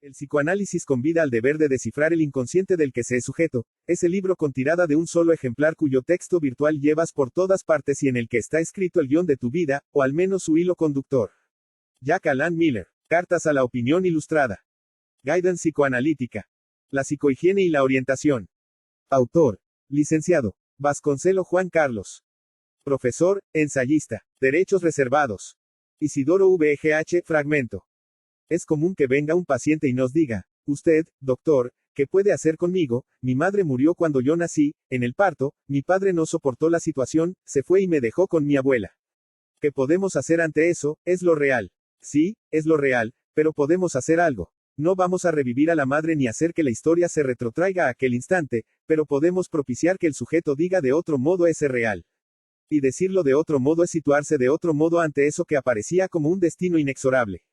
El psicoanálisis convida al deber de descifrar el inconsciente del que se es sujeto, ese libro con tirada de un solo ejemplar cuyo texto virtual llevas por todas partes y en el que está escrito el guión de tu vida, o al menos su hilo conductor. Jack Alan Miller. Cartas a la opinión ilustrada. Guidance psicoanalítica. La psicohigiene y la orientación. Autor. Licenciado. Vasconcelo Juan Carlos. Profesor, ensayista. Derechos reservados. Isidoro VGH, fragmento. Es común que venga un paciente y nos diga, usted, doctor, ¿qué puede hacer conmigo? Mi madre murió cuando yo nací, en el parto, mi padre no soportó la situación, se fue y me dejó con mi abuela. ¿Qué podemos hacer ante eso? Es lo real. Sí, es lo real, pero podemos hacer algo. No vamos a revivir a la madre ni hacer que la historia se retrotraiga a aquel instante, pero podemos propiciar que el sujeto diga de otro modo ese real. Y decirlo de otro modo es situarse de otro modo ante eso que aparecía como un destino inexorable.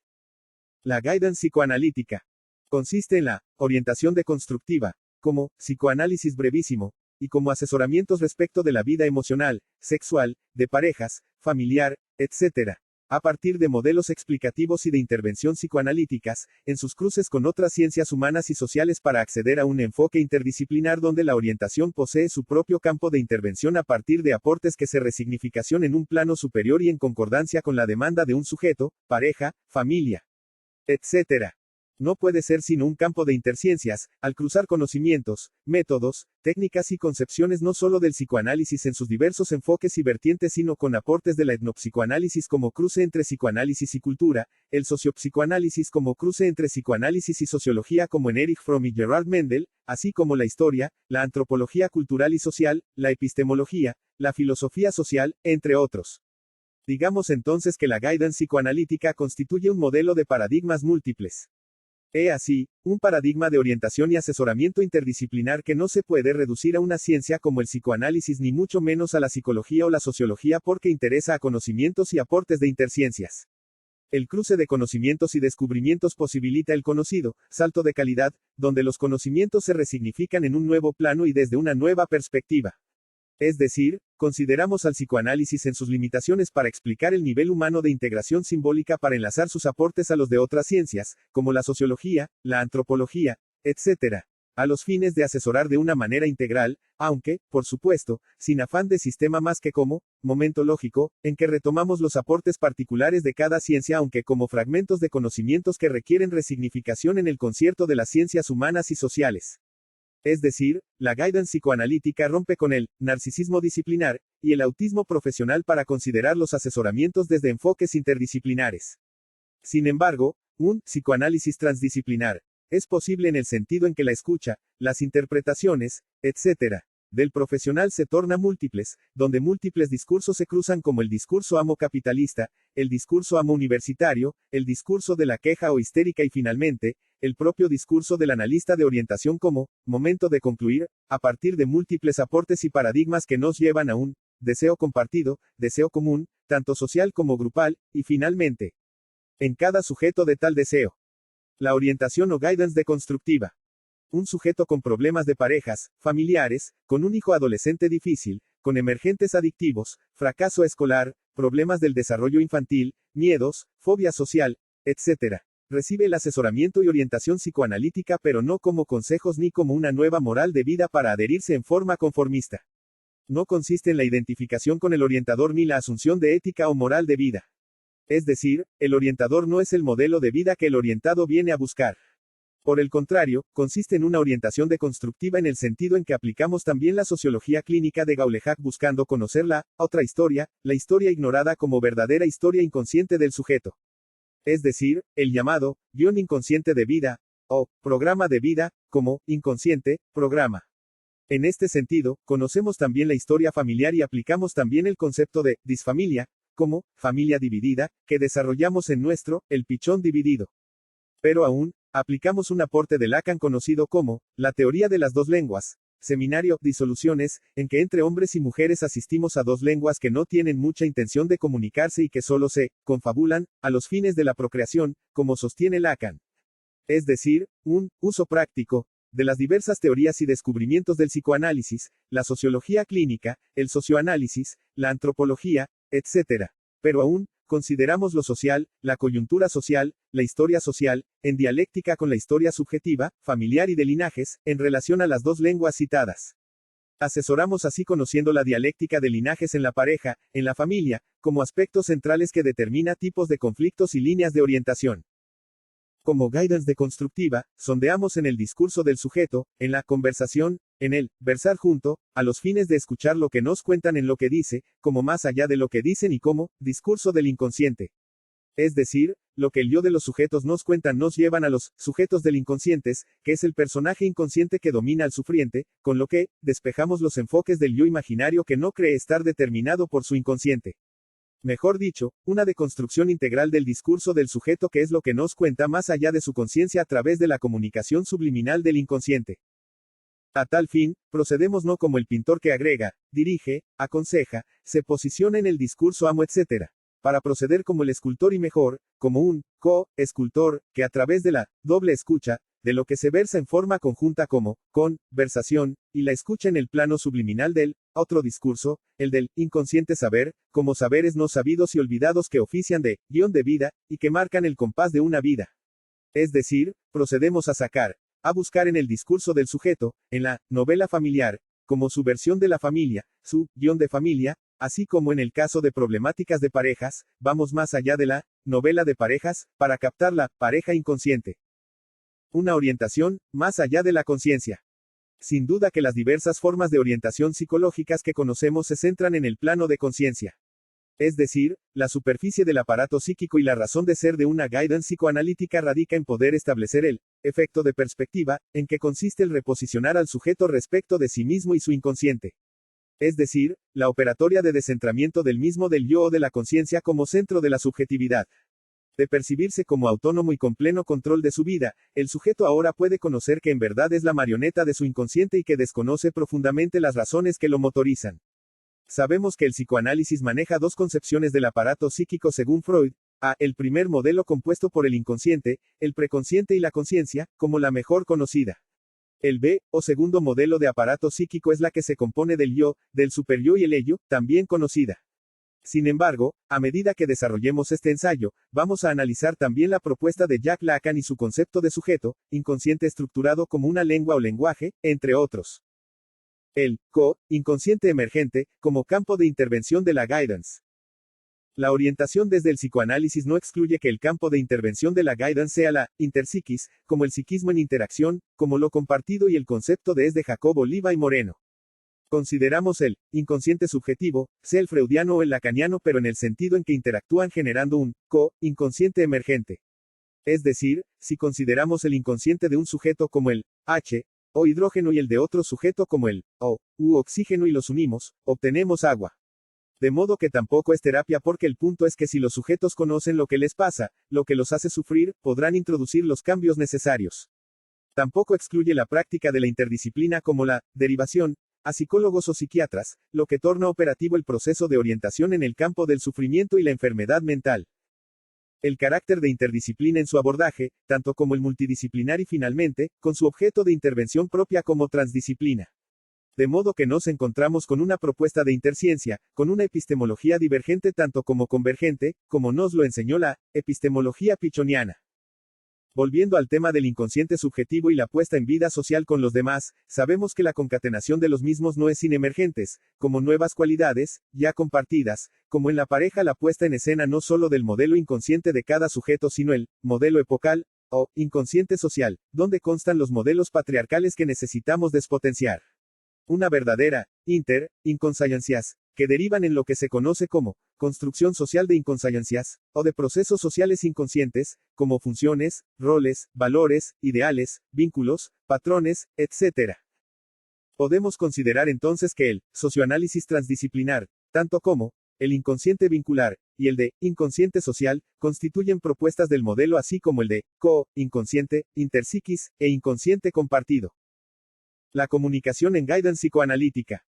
La guidance psicoanalítica consiste en la orientación deconstructiva, como psicoanálisis brevísimo, y como asesoramientos respecto de la vida emocional, sexual, de parejas, familiar, etc., a partir de modelos explicativos y de intervención psicoanalíticas, en sus cruces con otras ciencias humanas y sociales para acceder a un enfoque interdisciplinar donde la orientación posee su propio campo de intervención a partir de aportes que se resignificación en un plano superior y en concordancia con la demanda de un sujeto, pareja, familia, etc. No puede ser sino un campo de interciencias, al cruzar conocimientos, métodos, técnicas y concepciones no solo del psicoanálisis en sus diversos enfoques y vertientes sino con aportes de la etnopsicoanálisis como cruce entre psicoanálisis y cultura, el sociopsicoanálisis como cruce entre psicoanálisis y sociología como en Erich Fromm y Gerard Mendel, así como la historia, la antropología cultural y social, la epistemología, la filosofía social, entre otros. Digamos entonces que la guidance psicoanalítica constituye un modelo de paradigmas múltiples. He así, un paradigma de orientación y asesoramiento interdisciplinar que no se puede reducir a una ciencia como el psicoanálisis ni mucho menos a la psicología o la sociología porque interesa a conocimientos y aportes de interciencias. El cruce de conocimientos y descubrimientos posibilita el conocido, salto de calidad, donde los conocimientos se resignifican en un nuevo plano y desde una nueva perspectiva. Es decir, consideramos al psicoanálisis en sus limitaciones para explicar el nivel humano de integración simbólica para enlazar sus aportes a los de otras ciencias, como la sociología, la antropología, etc., a los fines de asesorar de una manera integral, aunque, por supuesto, sin afán de sistema más que como momento lógico, en que retomamos los aportes particulares de cada ciencia aunque como fragmentos de conocimientos que requieren resignificación en el concierto de las ciencias humanas y sociales. Es decir, la guidance psicoanalítica rompe con el narcisismo disciplinar y el autismo profesional para considerar los asesoramientos desde enfoques interdisciplinares. Sin embargo, un psicoanálisis transdisciplinar es posible en el sentido en que la escucha, las interpretaciones, etc., del profesional se torna múltiples, donde múltiples discursos se cruzan como el discurso amo-capitalista, el discurso amo-universitario, el discurso de la queja o histérica y finalmente, el propio discurso del analista de orientación como momento de concluir, a partir de múltiples aportes y paradigmas que nos llevan a un deseo compartido, deseo común, tanto social como grupal, y finalmente, en cada sujeto de tal deseo. La orientación o guidance deconstructiva. Un sujeto con problemas de parejas, familiares, con un hijo adolescente difícil, con emergentes adictivos, fracaso escolar, problemas del desarrollo infantil, miedos, fobia social, etc. Recibe el asesoramiento y orientación psicoanalítica pero no como consejos ni como una nueva moral de vida para adherirse en forma conformista. No consiste en la identificación con el orientador ni la asunción de ética o moral de vida. Es decir, el orientador no es el modelo de vida que el orientado viene a buscar. Por el contrario, consiste en una orientación deconstructiva en el sentido en que aplicamos también la sociología clínica de Gaulehac buscando conocer la otra historia, la historia ignorada como verdadera historia inconsciente del sujeto. Es decir, el llamado guión inconsciente de vida, o programa de vida, como inconsciente programa. En este sentido, conocemos también la historia familiar y aplicamos también el concepto de disfamilia, como familia dividida, que desarrollamos en nuestro El Pichón Dividido. Pero aún, aplicamos un aporte de Lacan conocido como la teoría de las dos lenguas, seminario, disoluciones, en que entre hombres y mujeres asistimos a dos lenguas que no tienen mucha intención de comunicarse y que solo se confabulan a los fines de la procreación, como sostiene Lacan. Es decir, un uso práctico de las diversas teorías y descubrimientos del psicoanálisis, la sociología clínica, el socioanálisis, la antropología, etc. Pero aún, consideramos lo social, la coyuntura social, la historia social, en dialéctica con la historia subjetiva, familiar y de linajes, en relación a las dos lenguas citadas. Asesoramos así conociendo la dialéctica de linajes en la pareja, en la familia, como aspectos centrales que determina tipos de conflictos y líneas de orientación. Como guidance deconstructiva, sondeamos en el discurso del sujeto, en la conversación, en el versar junto, a los fines de escuchar lo que nos cuentan en lo que dice, como más allá de lo que dicen y como discurso del inconsciente. Es decir, lo que el yo de los sujetos nos cuentan nos llevan a los sujetos del inconscientes, que es el personaje inconsciente que domina al sufriente, con lo que despejamos los enfoques del yo imaginario que no cree estar determinado por su inconsciente. Mejor dicho, una deconstrucción integral del discurso del sujeto que es lo que nos cuenta más allá de su conciencia a través de la comunicación subliminal del inconsciente. A tal fin, procedemos no como el pintor que agrega, dirige, aconseja, se posiciona en el discurso amo etc. Para proceder como el escultor y mejor, como un co-escultor, que a través de la doble escucha, de lo que se versa en forma conjunta como conversación, y la escucha en el plano subliminal del otro discurso, el del inconsciente saber, como saberes no sabidos y olvidados que ofician de guión de vida, y que marcan el compás de una vida. Es decir, procedemos a buscar en el discurso del sujeto, en la novela familiar, como su versión de la familia, su guión de familia, así como en el caso de problemáticas de parejas, vamos más allá de la novela de parejas, para captar la pareja inconsciente. Una orientación, más allá de la conciencia. Sin duda que las diversas formas de orientación psicológicas que conocemos se centran en el plano de conciencia. Es decir, la superficie del aparato psíquico y la razón de ser de una guidance psicoanalítica radica en poder establecer el efecto de perspectiva, en que consiste el reposicionar al sujeto respecto de sí mismo y su inconsciente. Es decir, la operatoria de descentramiento del mismo del yo o de la conciencia como centro de la subjetividad. De percibirse como autónomo y con pleno control de su vida, el sujeto ahora puede conocer que en verdad es la marioneta de su inconsciente y que desconoce profundamente las razones que lo motorizan. Sabemos que el psicoanálisis maneja dos concepciones del aparato psíquico según Freud, a. El primer modelo compuesto por el inconsciente, el preconsciente y la conciencia, como la mejor conocida. El B, o segundo modelo de aparato psíquico es la que se compone del yo, del superyo y el ello, también conocida. Sin embargo, a medida que desarrollemos este ensayo, vamos a analizar también la propuesta de Jack Lacan y su concepto de sujeto, inconsciente estructurado como una lengua o lenguaje, entre otros. El inconsciente emergente, como campo de intervención de la guidance. La orientación desde el psicoanálisis no excluye que el campo de intervención de la guidance sea la interpsiquis, como el psiquismo en interacción, como lo compartido y el concepto de Jacob Oliva y Moreno. Consideramos el inconsciente subjetivo, sea el freudiano o el lacaniano, pero en el sentido en que interactúan generando un inconsciente emergente. Es decir, si consideramos el inconsciente de un sujeto como el H, o hidrógeno y el de otro sujeto como el O, u oxígeno y los unimos, obtenemos agua. De modo que tampoco es terapia porque el punto es que si los sujetos conocen lo que les pasa, lo que los hace sufrir, podrán introducir los cambios necesarios. Tampoco excluye la práctica de la interdisciplina como la derivación, a psicólogos o psiquiatras, lo que torna operativo el proceso de orientación en el campo del sufrimiento y la enfermedad mental. El carácter de interdisciplina en su abordaje, tanto como el multidisciplinar y finalmente, con su objeto de intervención propia como transdisciplina. De modo que nos encontramos con una propuesta de interciencia, con una epistemología divergente tanto como convergente, como nos lo enseñó la epistemología pichoniana. Volviendo al tema del inconsciente subjetivo y la puesta en vida social con los demás, sabemos que la concatenación de los mismos no es sin emergentes, como nuevas cualidades, ya compartidas, como en la pareja la puesta en escena no solo del modelo inconsciente de cada sujeto sino el modelo epocal, o inconsciente social, donde constan los modelos patriarcales que necesitamos despotenciar. Una verdadera inconsciencias, que derivan en lo que se conoce como construcción social de inconsciencias, o de procesos sociales inconscientes, como funciones, roles, valores, ideales, vínculos, patrones, etc. Podemos considerar entonces que el socioanálisis transdisciplinar, tanto como el inconsciente vincular, y el de inconsciente social, constituyen propuestas del modelo así como el de inconsciente, interpsiquis, e inconsciente compartido. La comunicación en guidance psicoanalítica.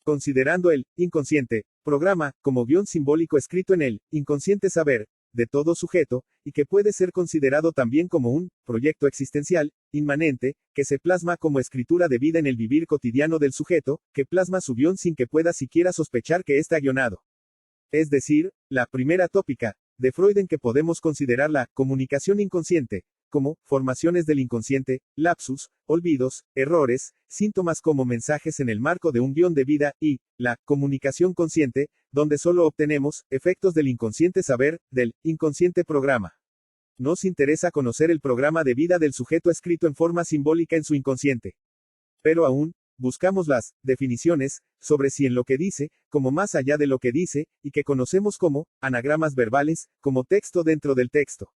Considerando el inconsciente programa como guión simbólico escrito en el inconsciente saber de todo sujeto, y que puede ser considerado también como un proyecto existencial, inmanente, que se plasma como escritura de vida en el vivir cotidiano del sujeto, que plasma su guión sin que pueda siquiera sospechar que está guionado. Es decir, la primera tópica de Freud en que podemos considerar la comunicación inconsciente, como formaciones del inconsciente, lapsus, olvidos, errores, síntomas como mensajes en el marco de un guión de vida, y la comunicación consciente, donde solo obtenemos efectos del inconsciente saber, del inconsciente programa. Nos interesa conocer el programa de vida del sujeto escrito en forma simbólica en su inconsciente. Pero aún, buscamos las definiciones sobre si en lo que dice, como más allá de lo que dice, y que conocemos como anagramas verbales, como texto dentro del texto.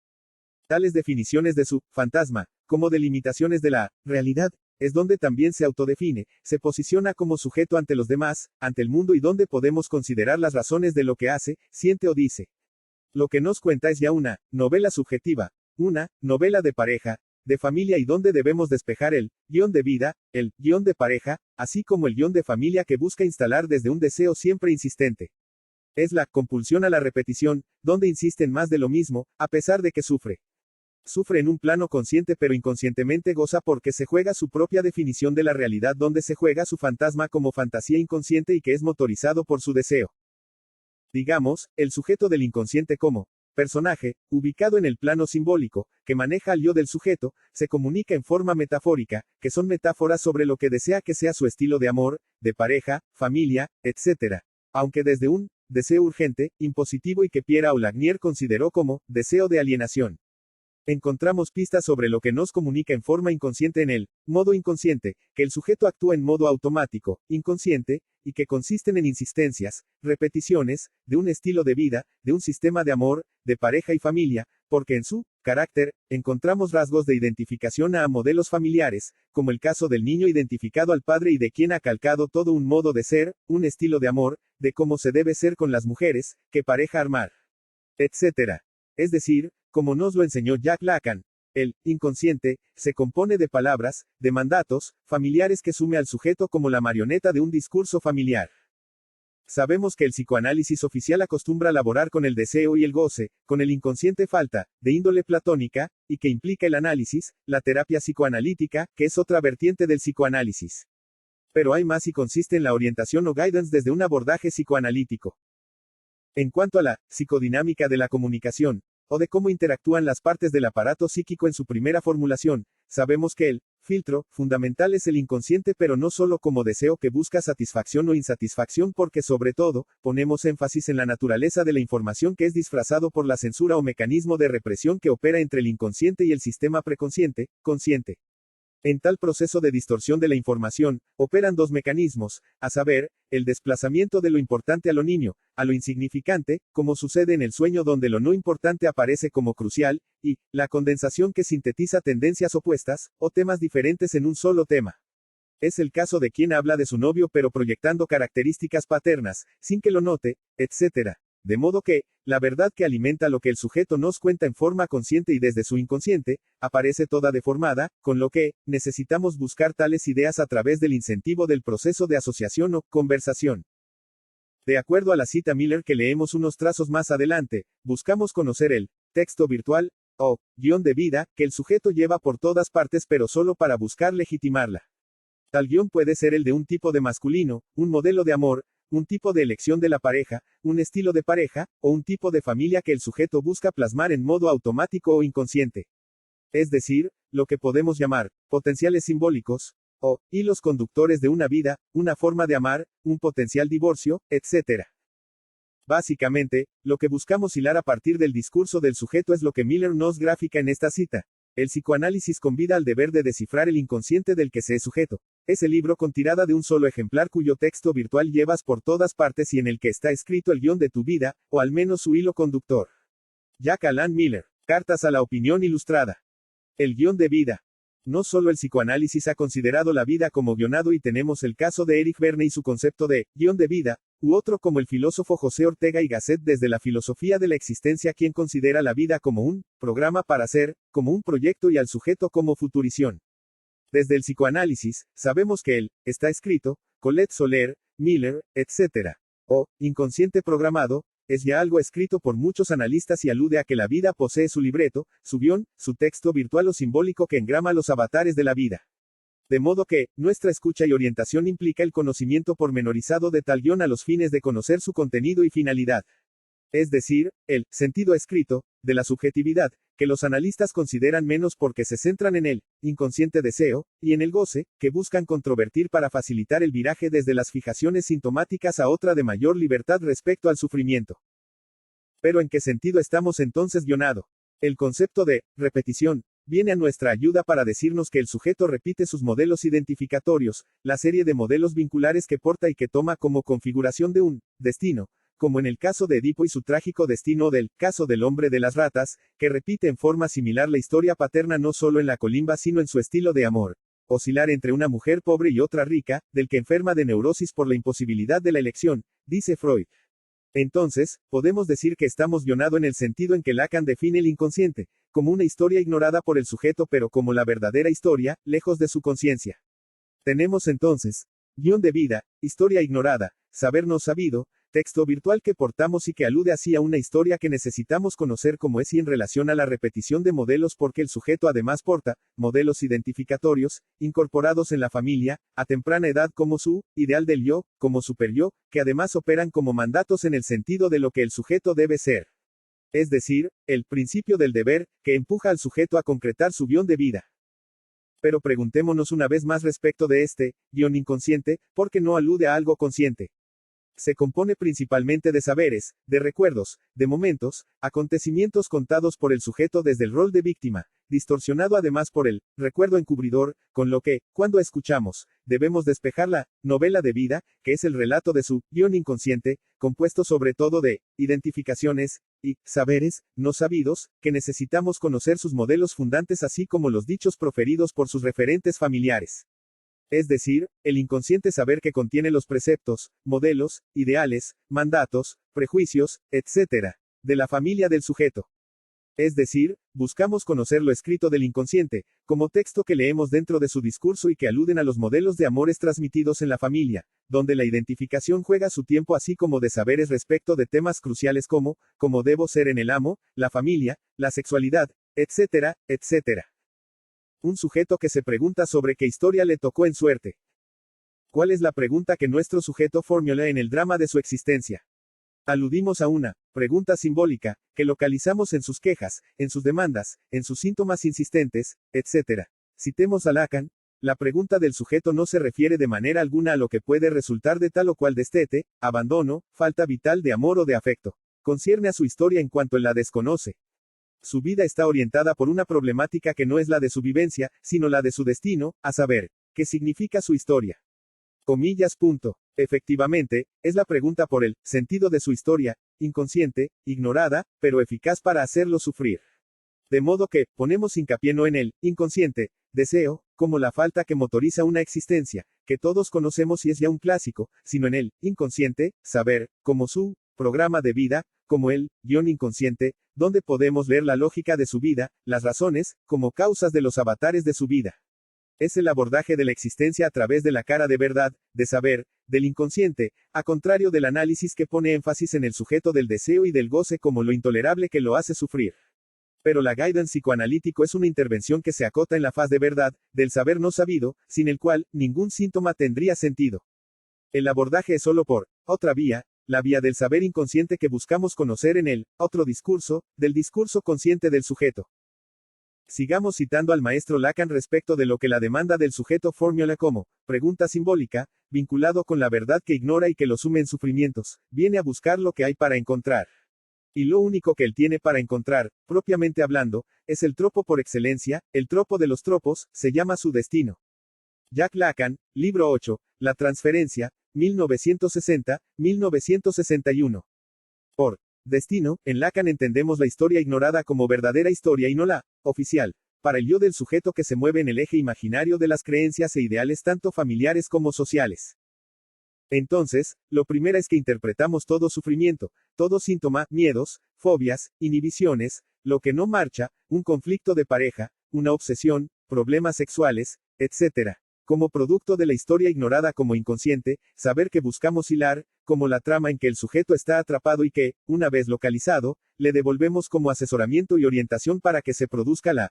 Tales definiciones de su fantasma, como delimitaciones de la realidad, es donde también se autodefine, se posiciona como sujeto ante los demás, ante el mundo y donde podemos considerar las razones de lo que hace, siente o dice. Lo que nos cuenta es ya una novela subjetiva, una novela de pareja, de familia y donde debemos despejar el guión de vida, el guión de pareja, así como el guión de familia que busca instalar desde un deseo siempre insistente. Es la compulsión a la repetición, donde insisten más de lo mismo, a pesar de que sufre. Sufre en un plano consciente pero inconscientemente goza porque se juega su propia definición de la realidad donde se juega su fantasma como fantasía inconsciente y que es motorizado por su deseo. Digamos, el sujeto del inconsciente como personaje, ubicado en el plano simbólico, que maneja al yo del sujeto, se comunica en forma metafórica, que son metáforas sobre lo que desea que sea su estilo de amor, de pareja, familia, etc. Aunque desde un deseo urgente, impositivo y que Pierre Aulagnier consideró como deseo de alienación. Encontramos pistas sobre lo que nos comunica en forma inconsciente en el modo inconsciente, que el sujeto actúa en modo automático, inconsciente, y que consisten en insistencias, repeticiones, de un estilo de vida, de un sistema de amor, de pareja y familia, porque en su carácter, encontramos rasgos de identificación a modelos familiares, como el caso del niño identificado al padre y de quien ha calcado todo un modo de ser, un estilo de amor, de cómo se debe ser con las mujeres, qué pareja armar, etc. Es decir, como nos lo enseñó Jack Lacan, el inconsciente se compone de palabras, de mandatos familiares que sume al sujeto como la marioneta de un discurso familiar. Sabemos que el psicoanálisis oficial acostumbra laborar con el deseo y el goce, con el inconsciente falta, de índole platónica, y que implica el análisis, la terapia psicoanalítica, que es otra vertiente del psicoanálisis. Pero hay más y consiste en la orientación o guidance desde un abordaje psicoanalítico. En cuanto a la psicodinámica de la comunicación, o de cómo interactúan las partes del aparato psíquico en su primera formulación, sabemos que el filtro fundamental es el inconsciente pero no solo como deseo que busca satisfacción o insatisfacción porque sobre todo, ponemos énfasis en la naturaleza de la información que es disfrazado por la censura o mecanismo de represión que opera entre el inconsciente y el sistema preconsciente, consciente. En tal proceso de distorsión de la información, operan dos mecanismos, a saber, el desplazamiento de lo importante a lo niño, a lo insignificante, como sucede en el sueño donde lo no importante aparece como crucial, y la condensación que sintetiza tendencias opuestas, o temas diferentes en un solo tema. Es el caso de quien habla de su novio pero proyectando características paternas, sin que lo note, etc. De modo que, la verdad que alimenta lo que el sujeto nos cuenta en forma consciente y desde su inconsciente, aparece toda deformada, con lo que, necesitamos buscar tales ideas a través del incentivo del proceso de asociación o conversación. De acuerdo a la cita Miller que leemos unos trazos más adelante, buscamos conocer el texto virtual, o guión de vida, que el sujeto lleva por todas partes pero solo para buscar legitimarla. Tal guión puede ser el de un tipo de masculino, un modelo de amor, un tipo de elección de la pareja, un estilo de pareja, o un tipo de familia que el sujeto busca plasmar en modo automático o inconsciente. Es decir, lo que podemos llamar potenciales simbólicos, o hilos conductores de una vida, una forma de amar, un potencial divorcio, etc. Básicamente, lo que buscamos hilar a partir del discurso del sujeto es lo que Miller nos grafica en esta cita. El psicoanálisis convida al deber de descifrar el inconsciente del que se es sujeto. Es el libro con tirada de un solo ejemplar cuyo texto virtual llevas por todas partes y en el que está escrito el guión de tu vida, o al menos su hilo conductor. Jack Alan Miller. Cartas a la opinión ilustrada. El guión de vida. No solo el psicoanálisis ha considerado la vida como guionado y tenemos el caso de Eric Berne y su concepto de guión de vida, u otro como el filósofo José Ortega y Gasset desde la filosofía de la existencia quien considera la vida como un programa para ser, como un proyecto y al sujeto como futurición. Desde el psicoanálisis, sabemos que el está escrito, Colette Soler, Miller, etc. o inconsciente programado, es ya algo escrito por muchos analistas y alude a que la vida posee su libreto, su guión, su texto virtual o simbólico que engrama los avatares de la vida. De modo que, nuestra escucha y orientación implica el conocimiento pormenorizado de tal guión a los fines de conocer su contenido y finalidad. Es decir, el sentido escrito de la subjetividad, que los analistas consideran menos porque se centran en el inconsciente deseo, y en el goce, que buscan controvertir para facilitar el viraje desde las fijaciones sintomáticas a otra de mayor libertad respecto al sufrimiento. Pero ¿en qué sentido estamos entonces guionado? El concepto de repetición viene a nuestra ayuda para decirnos que el sujeto repite sus modelos identificatorios, la serie de modelos vinculares que porta y que toma como configuración de un destino, como en el caso de Edipo y su trágico destino o del caso del hombre de las ratas, que repite en forma similar la historia paterna no solo en la colimba sino en su estilo de amor. Oscilar entre una mujer pobre y otra rica, del que enferma de neurosis por la imposibilidad de la elección, dice Freud. Entonces, podemos decir que estamos guionado en el sentido en que Lacan define el inconsciente, como una historia ignorada por el sujeto pero como la verdadera historia, lejos de su conciencia. Tenemos entonces, guión de vida, historia ignorada, saber no sabido, texto virtual que portamos y que alude así a una historia que necesitamos conocer como es y en relación a la repetición de modelos porque el sujeto además porta, modelos identificatorios, incorporados en la familia, a temprana edad como su, ideal del yo, como superyo, que además operan como mandatos en el sentido de lo que el sujeto debe ser. Es decir, el principio del deber, que empuja al sujeto a concretar su guión de vida. Pero preguntémonos una vez más respecto de este, guión inconsciente, porque no alude a algo consciente. Se compone principalmente de saberes, de recuerdos, de momentos, acontecimientos contados por el sujeto desde el rol de víctima, distorsionado además por el recuerdo encubridor, con lo que, cuando escuchamos, debemos despejar la novela de vida, que es el relato de su guión inconsciente, compuesto sobre todo de identificaciones y saberes no sabidos, que necesitamos conocer sus modelos fundantes así como los dichos proferidos por sus referentes familiares. Es decir, el inconsciente saber que contiene los preceptos, modelos, ideales, mandatos, prejuicios, etc., de la familia del sujeto. Es decir, buscamos conocer lo escrito del inconsciente, como texto que leemos dentro de su discurso y que aluden a los modelos de amores transmitidos en la familia, donde la identificación juega su tiempo así como de saberes respecto de temas cruciales como debo ser en el amo, la familia, la sexualidad, etc., etc. Un sujeto que se pregunta sobre qué historia le tocó en suerte. ¿Cuál es la pregunta que nuestro sujeto formula en el drama de su existencia? Aludimos a una pregunta simbólica, que localizamos en sus quejas, en sus demandas, en sus síntomas insistentes, etc. Citemos a Lacan. La pregunta del sujeto no se refiere de manera alguna a lo que puede resultar de tal o cual destete, abandono, falta vital de amor o de afecto. Concierne a su historia en cuanto él la desconoce. Su vida está orientada por una problemática que no es la de su vivencia, sino la de su destino, a saber, ¿qué significa su historia? Comillas. Efectivamente, es la pregunta por el sentido de su historia, inconsciente, ignorada, pero eficaz para hacerlo sufrir. De modo que, ponemos hincapié no en el inconsciente deseo, como la falta que motoriza una existencia, que todos conocemos y es ya un clásico, sino en el inconsciente saber, como su programa de vida, como el guión inconsciente, donde podemos leer la lógica de su vida, las razones, como causas de los avatares de su vida. Es el abordaje de la existencia a través de la cara de verdad, de saber, del inconsciente, a contrario del análisis que pone énfasis en el sujeto del deseo y del goce como lo intolerable que lo hace sufrir. Pero la guidance psicoanalítico es una intervención que se acota en la faz de verdad, del saber no sabido, sin el cual, ningún síntoma tendría sentido. El abordaje es solo por otra vía, la vía del saber inconsciente que buscamos conocer en el otro discurso, del discurso consciente del sujeto. Sigamos citando al maestro Lacan respecto de lo que la demanda del sujeto formula como pregunta simbólica, vinculado con la verdad que ignora y que lo sume en sufrimientos, viene a buscar lo que hay para encontrar. Y lo único que él tiene para encontrar, propiamente hablando, es el tropo por excelencia, el tropo de los tropos, se llama su destino. Jack Lacan, libro 8, La transferencia, 1960-1961. Por destino, en Lacan entendemos la historia ignorada como verdadera historia y no la oficial. Para el yo del sujeto que se mueve en el eje imaginario de las creencias e ideales tanto familiares como sociales. Entonces, lo primero es que interpretamos todo sufrimiento, todo síntoma, miedos, fobias, inhibiciones, lo que no marcha, un conflicto de pareja, una obsesión, problemas sexuales, etc., como producto de la historia ignorada como inconsciente, saber que buscamos hilar, como la trama en que el sujeto está atrapado y que, una vez localizado, le devolvemos como asesoramiento y orientación para que se produzca la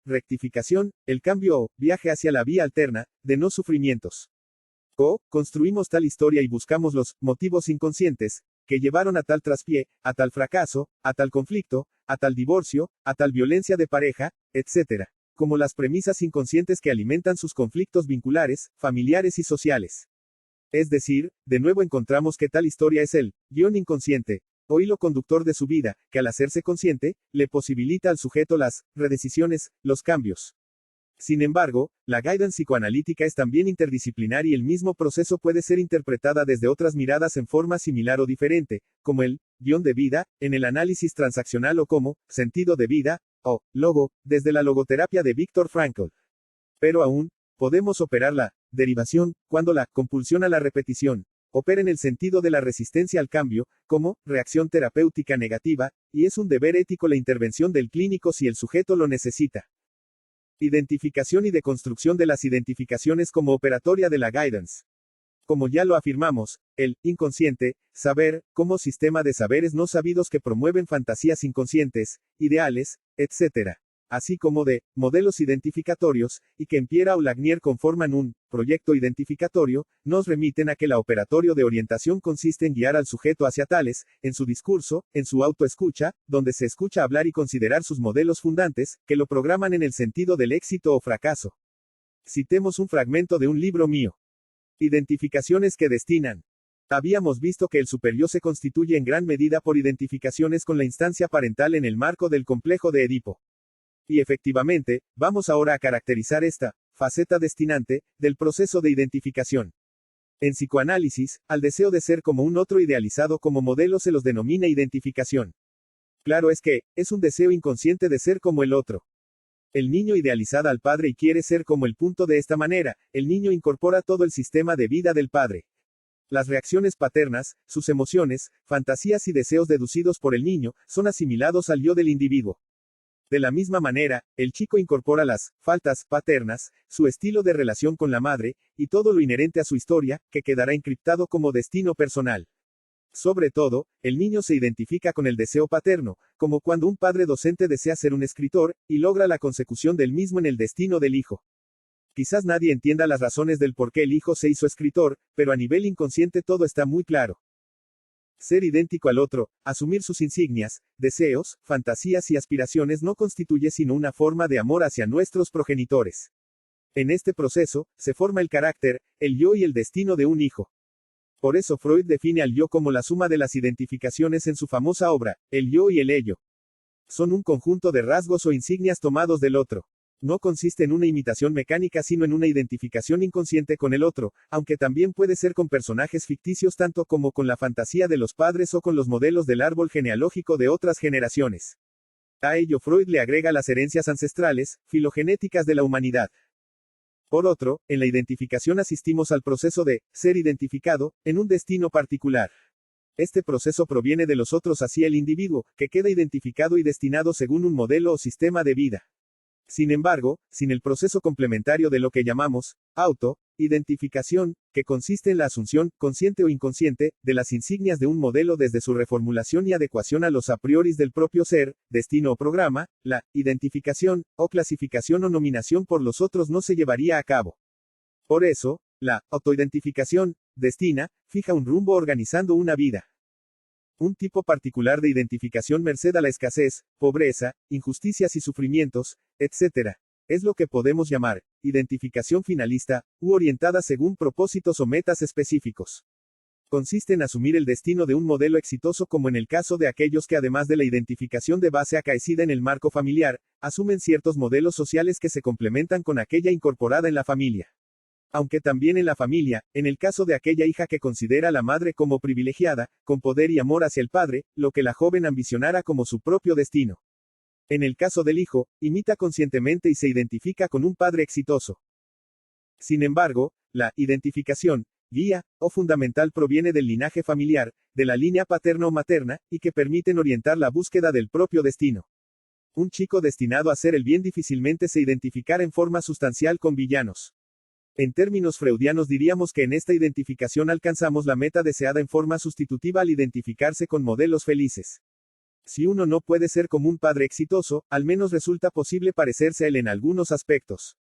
rectificación, el cambio o viaje hacia la vía alterna, de no sufrimientos. Construimos tal historia y buscamos los motivos inconscientes, que llevaron a tal traspié, a tal fracaso, a tal conflicto, a tal divorcio, a tal violencia de pareja, etc. Como las premisas inconscientes que alimentan sus conflictos vinculares, familiares y sociales. Es decir, de nuevo encontramos que tal historia es el guión inconsciente, o hilo conductor de su vida, que al hacerse consciente, le posibilita al sujeto las redecisiones, los cambios. Sin embargo, la guidance psicoanalítica es también interdisciplinar y el mismo proceso puede ser interpretada desde otras miradas en forma similar o diferente, como el guión de vida, en el análisis transaccional o como sentido de vida, o logo, desde la logoterapia de Viktor Frankl. Pero aún, podemos operar la derivación, cuando la compulsión a la repetición opera en el sentido de la resistencia al cambio, como reacción terapéutica negativa, y es un deber ético la intervención del clínico si el sujeto lo necesita. Identificación y deconstrucción de las identificaciones como operatoria de la guidance. Como ya lo afirmamos, el inconsciente, saber, como sistema de saberes no sabidos que promueven fantasías inconscientes, ideales, etc. Así como de modelos identificatorios, y que en Pierre o Lagnier conforman un proyecto identificatorio, nos remiten a que la operatorio de orientación consiste en guiar al sujeto hacia tales, en su discurso, en su autoescucha, donde se escucha hablar y considerar sus modelos fundantes, que lo programan en el sentido del éxito o fracaso. Citemos un fragmento de un libro mío. Identificaciones que destinan. Habíamos visto que el superyo se constituye en gran medida por identificaciones con la instancia parental en el marco del complejo de Edipo. Y efectivamente, vamos ahora a caracterizar esta faceta destinante del proceso de identificación. En psicoanálisis, al deseo de ser como un otro idealizado como modelo se los denomina identificación. Claro es que, es un deseo inconsciente de ser como el otro. El niño idealiza al padre y quiere ser como el punto de esta manera, el niño incorpora todo el sistema de vida del padre. Las reacciones paternas, sus emociones, fantasías y deseos deducidos por el niño, son asimilados al yo del individuo. De la misma manera, el chico incorpora las faltas paternas, su estilo de relación con la madre, y todo lo inherente a su historia, que quedará encriptado como destino personal. Sobre todo, el niño se identifica con el deseo paterno, como cuando un padre docente desea ser un escritor, y logra la consecución del mismo en el destino del hijo. Quizás nadie entienda las razones del por qué el hijo se hizo escritor, pero a nivel inconsciente todo está muy claro. Ser idéntico al otro, asumir sus insignias, deseos, fantasías y aspiraciones no constituye sino una forma de amor hacia nuestros progenitores. En este proceso, se forma el carácter, el yo y el destino de un hijo. Por eso Freud define al yo como la suma de las identificaciones en su famosa obra, El yo y el ello. Son un conjunto de rasgos o insignias tomados del otro. No consiste en una imitación mecánica sino en una identificación inconsciente con el otro, aunque también puede ser con personajes ficticios tanto como con la fantasía de los padres o con los modelos del árbol genealógico de otras generaciones. A ello Freud le agrega las herencias ancestrales, filogenéticas de la humanidad. Por otro, en la identificación asistimos al proceso de ser identificado, en un destino particular. Este proceso proviene de los otros hacia el individuo, que queda identificado y destinado según un modelo o sistema de vida. Sin embargo, sin el proceso complementario de lo que llamamos identificación, que consiste en la asunción, consciente o inconsciente, de las insignias de un modelo desde su reformulación y adecuación a los a priori del propio ser, destino o programa, la identificación, o clasificación o nominación por los otros no se llevaría a cabo. Por eso, la autoidentificación, destina, fija un rumbo organizando una vida. Un tipo particular de identificación merced a la escasez, pobreza, injusticias y sufrimientos, etc. Es lo que podemos llamar identificación finalista, u orientada según propósitos o metas específicos. Consiste en asumir el destino de un modelo exitoso como en el caso de aquellos que además de la identificación de base acaecida en el marco familiar, asumen ciertos modelos sociales que se complementan con aquella incorporada en la familia. Aunque también en la familia, en el caso de aquella hija que considera a la madre como privilegiada, con poder y amor hacia el padre, lo que la joven ambicionara como su propio destino. En el caso del hijo, imita conscientemente y se identifica con un padre exitoso. Sin embargo, la identificación, guía, o fundamental proviene del linaje familiar, de la línea paterna o materna, y que permiten orientar la búsqueda del propio destino. Un chico destinado a hacer el bien difícilmente se identificará en forma sustancial con villanos. En términos freudianos diríamos que en esta identificación alcanzamos la meta deseada en forma sustitutiva al identificarse con modelos felices. Si uno no puede ser como un padre exitoso, al menos resulta posible parecerse a él en algunos aspectos.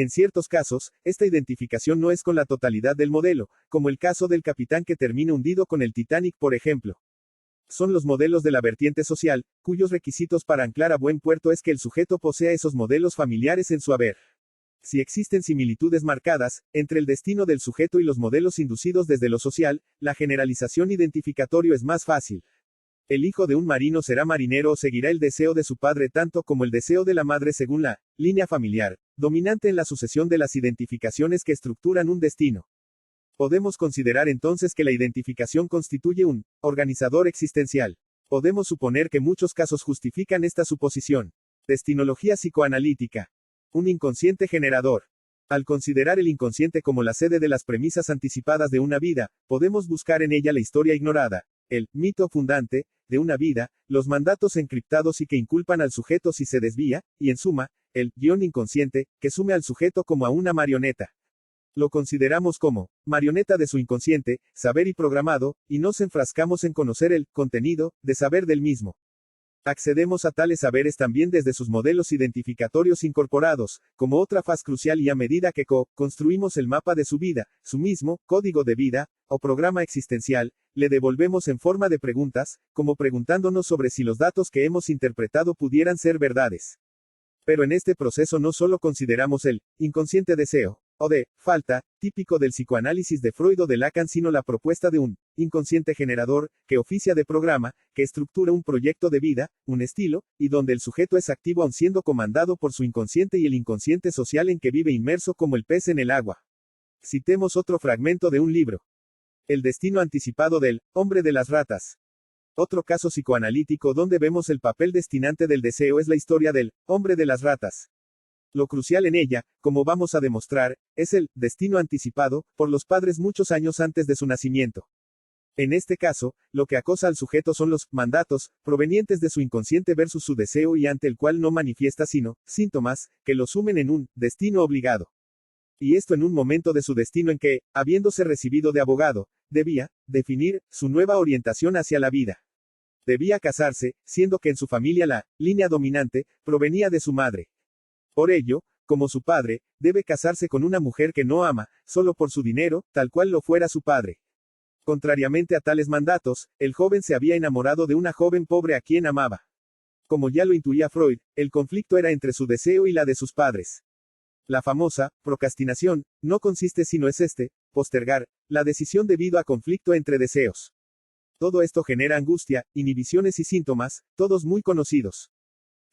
En ciertos casos, esta identificación no es con la totalidad del modelo, como el caso del capitán que termina hundido con el Titanic, por ejemplo. Son los modelos de la vertiente social, cuyos requisitos para anclar a buen puerto es que el sujeto posea esos modelos familiares en su haber. Si existen similitudes marcadas entre el destino del sujeto y los modelos inducidos desde lo social, la generalización identificatorio es más fácil. El hijo de un marino será marinero o seguirá el deseo de su padre tanto como el deseo de la madre según la línea familiar, dominante en la sucesión de las identificaciones que estructuran un destino. Podemos considerar entonces que la identificación constituye un organizador existencial. Podemos suponer que muchos casos justifican esta suposición. Destinología psicoanalítica. Un inconsciente generador. Al considerar el inconsciente como la sede de las premisas anticipadas de una vida, podemos buscar en ella la historia ignorada, el mito fundante de una vida, los mandatos encriptados y que inculpan al sujeto si se desvía, y en suma, el guión inconsciente, que sume al sujeto como a una marioneta. Lo consideramos como marioneta de su inconsciente, saber y programado, y nos enfrascamos en conocer el contenido de saber del mismo. Accedemos a tales saberes también desde sus modelos identificatorios incorporados, como otra faz crucial y a medida que construimos el mapa de su vida, su mismo código de vida, o programa existencial, le devolvemos en forma de preguntas, como preguntándonos sobre si los datos que hemos interpretado pudieran ser verdades. Pero en este proceso no solo consideramos el inconsciente deseo, o de falta, típico del psicoanálisis de Freud o de Lacan, sino la propuesta de un inconsciente generador, que oficia de programa, que estructura un proyecto de vida, un estilo, y donde el sujeto es activo aun siendo comandado por su inconsciente y el inconsciente social en que vive inmerso como el pez en el agua. Citemos otro fragmento de un libro. El destino anticipado del hombre de las ratas. Otro caso psicoanalítico donde vemos el papel destinante del deseo es la historia del hombre de las ratas. Lo crucial en ella, como vamos a demostrar, es el destino anticipado por los padres muchos años antes de su nacimiento. En este caso, lo que acosa al sujeto son los mandatos provenientes de su inconsciente versus su deseo y ante el cual no manifiesta sino síntomas que lo sumen en un destino obligado. Y esto en un momento de su destino en que, habiéndose recibido de abogado, debía definir su nueva orientación hacia la vida. Debía casarse, siendo que en su familia la línea dominante provenía de su madre. Por ello, como su padre, debe casarse con una mujer que no ama, solo por su dinero, tal cual lo fuera su padre. Contrariamente a tales mandatos, el joven se había enamorado de una joven pobre a quien amaba. Como ya lo intuía Freud, el conflicto era entre su deseo y la de sus padres. La famosa procrastinación no consiste sino es postergar la decisión debido a conflicto entre deseos. Todo esto genera angustia, inhibiciones y síntomas, todos muy conocidos.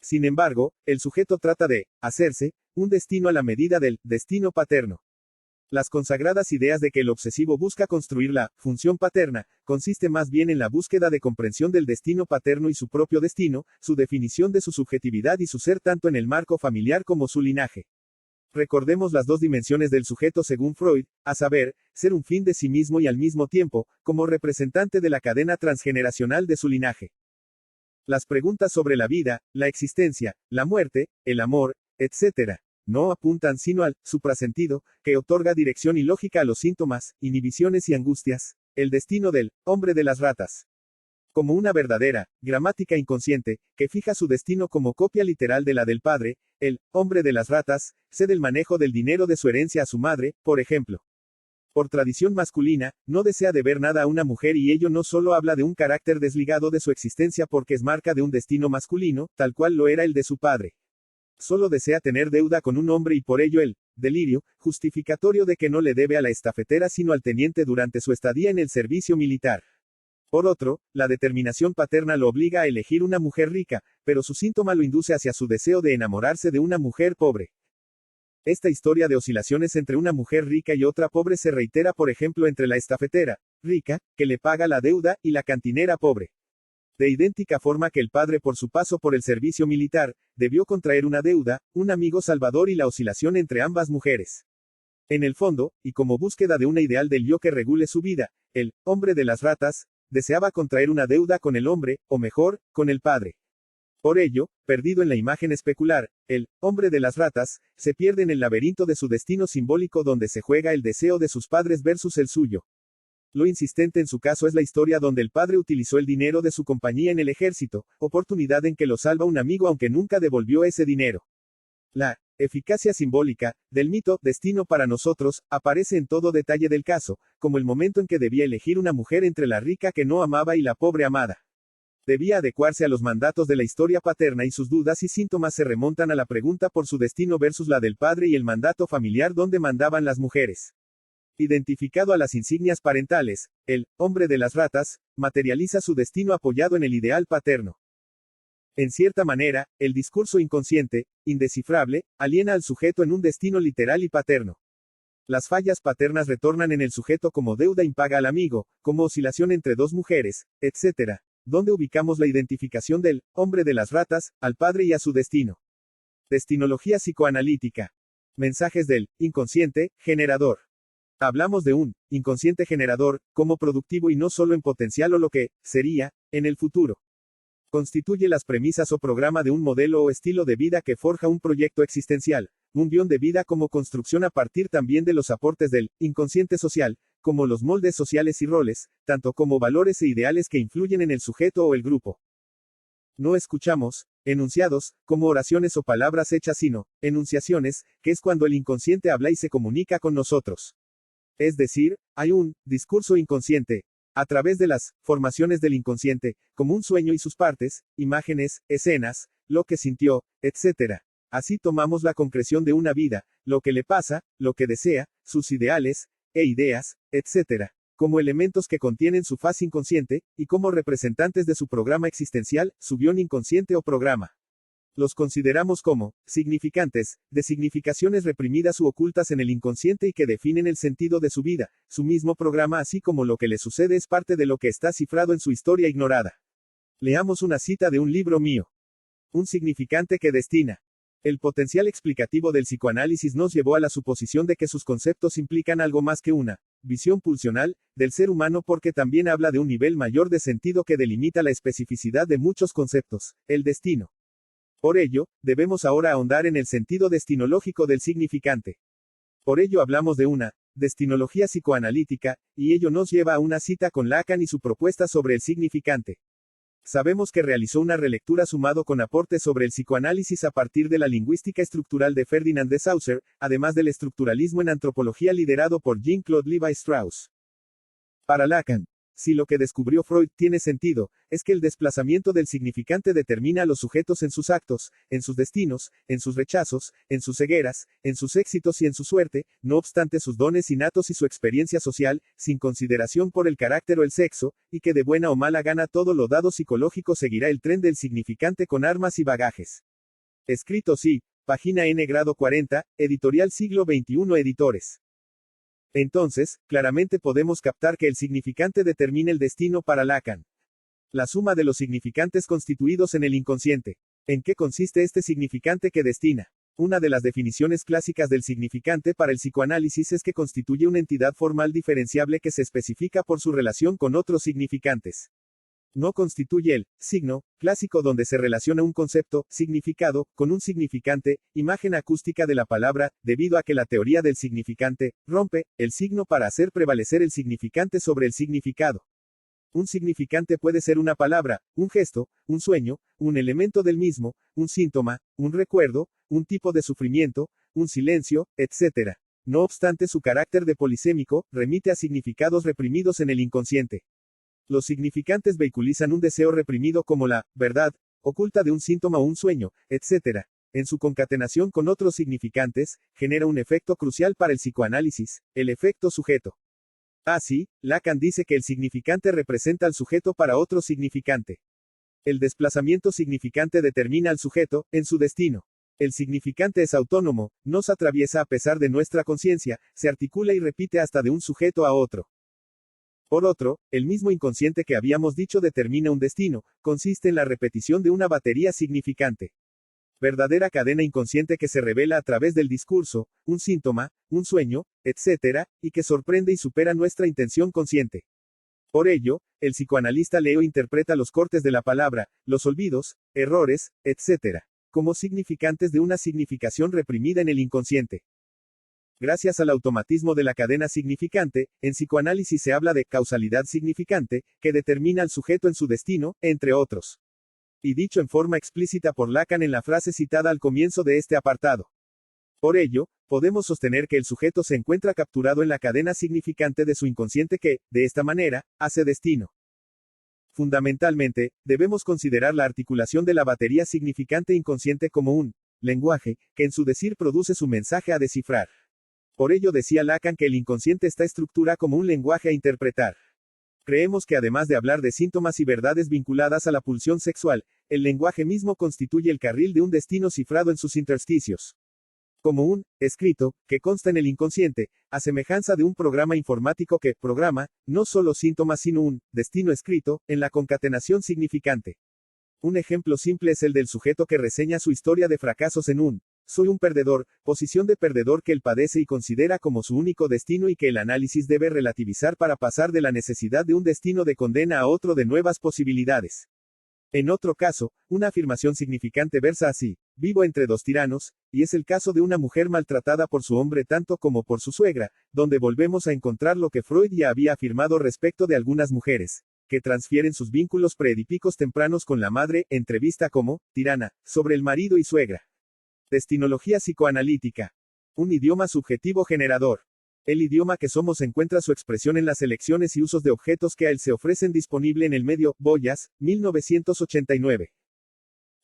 Sin embargo, el sujeto trata de hacerse un destino a la medida del destino paterno. Las consagradas ideas de que el obsesivo busca construir la función paterna, consiste más bien en la búsqueda de comprensión del destino paterno y su propio destino, su definición de su subjetividad y su ser tanto en el marco familiar como su linaje. Recordemos las dos dimensiones del sujeto según Freud, a saber, ser un fin de sí mismo y al mismo tiempo, como representante de la cadena transgeneracional de su linaje. Las preguntas sobre la vida, la existencia, la muerte, el amor, etc., no apuntan sino al suprasentido, que otorga dirección y lógica a los síntomas, inhibiciones y angustias, el destino del hombre de las ratas. Como una verdadera gramática inconsciente, que fija su destino como copia literal de la del padre, el hombre de las ratas cede el manejo del dinero de su herencia a su madre, por ejemplo. Por tradición masculina, no desea deber nada a una mujer y ello no solo habla de un carácter desligado de su existencia porque es marca de un destino masculino, tal cual lo era el de su padre. Solo desea tener deuda con un hombre y por ello el delirio justificatorio de que no le debe a la estafetera sino al teniente durante su estadía en el servicio militar. Por otro, la determinación paterna lo obliga a elegir una mujer rica, pero su síntoma lo induce hacia su deseo de enamorarse de una mujer pobre. Esta historia de oscilaciones entre una mujer rica y otra pobre se reitera por ejemplo entre la estafetera rica, que le paga la deuda, y la cantinera pobre. De idéntica forma que el padre por su paso por el servicio militar, debió contraer una deuda, un amigo salvador y la oscilación entre ambas mujeres. En el fondo, y como búsqueda de una ideal del yo que regule su vida, el hombre de las ratas deseaba contraer una deuda con el hombre, o mejor, con el padre. Por ello, perdido en la imagen especular, el hombre de las ratas se pierde en el laberinto de su destino simbólico donde se juega el deseo de sus padres versus el suyo. Lo insistente en su caso es la historia donde el padre utilizó el dinero de su compañía en el ejército, oportunidad en que lo salva un amigo aunque nunca devolvió ese dinero. La Eficacia simbólica, del mito, destino para nosotros, aparece en todo detalle del caso, como el momento en que debía elegir una mujer entre la rica que no amaba y la pobre amada. Debía adecuarse a los mandatos de la historia paterna y sus dudas y síntomas se remontan a la pregunta por su destino versus la del padre y el mandato familiar donde mandaban las mujeres. Identificado a las insignias parentales, el hombre de las ratas materializa su destino apoyado en el ideal paterno. En cierta manera, el discurso inconsciente, indescifrable, aliena al sujeto en un destino literal y paterno. Las fallas paternas retornan en el sujeto como deuda impaga al amigo, como oscilación entre dos mujeres, etc. ¿Dónde ubicamos la identificación del hombre de las ratas al padre y a su destino? Destinología psicoanalítica. Mensajes del inconsciente generador. Hablamos de un inconsciente generador como productivo y no solo en potencial o lo que sería en el futuro. Constituye las premisas o programa de un modelo o estilo de vida que forja un proyecto existencial, un guión de vida como construcción a partir también de los aportes del inconsciente social, como los moldes sociales y roles, tanto como valores e ideales que influyen en el sujeto o el grupo. No escuchamos enunciados, como oraciones o palabras hechas, sino enunciaciones, que es cuando el inconsciente habla y se comunica con nosotros. Es decir, hay un discurso inconsciente, a través de las formaciones del inconsciente, como un sueño y sus partes, imágenes, escenas, lo que sintió, etc. Así tomamos la concreción de una vida, lo que le pasa, lo que desea, sus ideales, e ideas, etc., como elementos que contienen su faz inconsciente, y como representantes de su programa existencial, su guión inconsciente o programa. Los consideramos como significantes, de significaciones reprimidas u ocultas en el inconsciente y que definen el sentido de su vida, su mismo programa, así como lo que le sucede es parte de lo que está cifrado en su historia ignorada. Leamos una cita de un libro mío. Un significante que destina. El potencial explicativo del psicoanálisis nos llevó a la suposición de que sus conceptos implican algo más que una visión pulsional del ser humano, porque también habla de un nivel mayor de sentido que delimita la especificidad de muchos conceptos, el destino. Por ello, debemos ahora ahondar en el sentido destinológico del significante. Por ello hablamos de una destinología psicoanalítica, y ello nos lleva a una cita con Lacan y su propuesta sobre el significante. Sabemos que realizó una relectura sumado con aportes sobre el psicoanálisis a partir de la lingüística estructural de Ferdinand de Saussure, además del estructuralismo en antropología liderado por Jean-Claude Lévi-Strauss. Para Lacan, si lo que descubrió Freud tiene sentido, es que el desplazamiento del significante determina a los sujetos en sus actos, en sus destinos, en sus rechazos, en sus cegueras, en sus éxitos y en su suerte, no obstante sus dones innatos y su experiencia social, sin consideración por el carácter o el sexo, y que de buena o mala gana todo lo dado psicológico seguirá el tren del significante con armas y bagajes. Escrito sí, página N grado 40, editorial Siglo XXI Editores. Entonces, claramente podemos captar que el significante determina el destino para Lacan. La suma de los significantes constituidos en el inconsciente. ¿En qué consiste este significante que destina? Una de las definiciones clásicas del significante para el psicoanálisis es que constituye una entidad formal diferenciable que se especifica por su relación con otros significantes. No constituye el signo clásico donde se relaciona un concepto, significado, con un significante, imagen acústica de la palabra, debido a que la teoría del significante rompe el signo para hacer prevalecer el significante sobre el significado. Un significante puede ser una palabra, un gesto, un sueño, un elemento del mismo, un síntoma, un recuerdo, un tipo de sufrimiento, un silencio, etc. No obstante, su carácter de polisémico remite a significados reprimidos en el inconsciente. Los significantes vehiculizan un deseo reprimido como la verdad oculta de un síntoma o un sueño, etc. En su concatenación con otros significantes, genera un efecto crucial para el psicoanálisis, el efecto sujeto. Así, Lacan dice que el significante representa al sujeto para otro significante. El desplazamiento significante determina al sujeto, en su destino. El significante es autónomo, nos atraviesa a pesar de nuestra conciencia, se articula y repite hasta de un sujeto a otro. Por otro, el mismo inconsciente que habíamos dicho determina un destino, consiste en la repetición de una batería significante. Verdadera cadena inconsciente que se revela a través del discurso, un síntoma, un sueño, etc., y que sorprende y supera nuestra intención consciente. Por ello, el psicoanalista Leo interpreta los cortes de la palabra, los olvidos, errores, etc., como significantes de una significación reprimida en el inconsciente. Gracias al automatismo de la cadena significante, en psicoanálisis se habla de causalidad significante, que determina al sujeto en su destino, entre otros. Y dicho en forma explícita por Lacan en la frase citada al comienzo de este apartado. Por ello, podemos sostener que el sujeto se encuentra capturado en la cadena significante de su inconsciente que, de esta manera, hace destino. Fundamentalmente, debemos considerar la articulación de la batería significante inconsciente como un lenguaje, que en su decir produce su mensaje a descifrar. Por ello decía Lacan que el inconsciente está estructura como un lenguaje a interpretar. Creemos que además de hablar de síntomas y verdades vinculadas a la pulsión sexual, el lenguaje mismo constituye el carril de un destino cifrado en sus intersticios. Como un escrito, que consta en el inconsciente, a semejanza de un programa informático que programa, no solo síntomas sino un destino escrito, en la concatenación significante. Un ejemplo simple es el del sujeto que reseña su historia de fracasos en un soy un perdedor, posición de perdedor que él padece y considera como su único destino y que el análisis debe relativizar para pasar de la necesidad de un destino de condena a otro de nuevas posibilidades. En otro caso, una afirmación significante versa así: vivo entre dos tiranos, y es el caso de una mujer maltratada por su hombre tanto como por su suegra, donde volvemos a encontrar lo que Freud ya había afirmado respecto de algunas mujeres, que transfieren sus vínculos preedípicos tempranos con la madre, entrevista como tirana, sobre el marido y suegra. Destinología psicoanalítica. Un idioma subjetivo generador. El idioma que somos encuentra su expresión en las elecciones y usos de objetos que a él se ofrecen disponible en el medio. Boyas, 1989.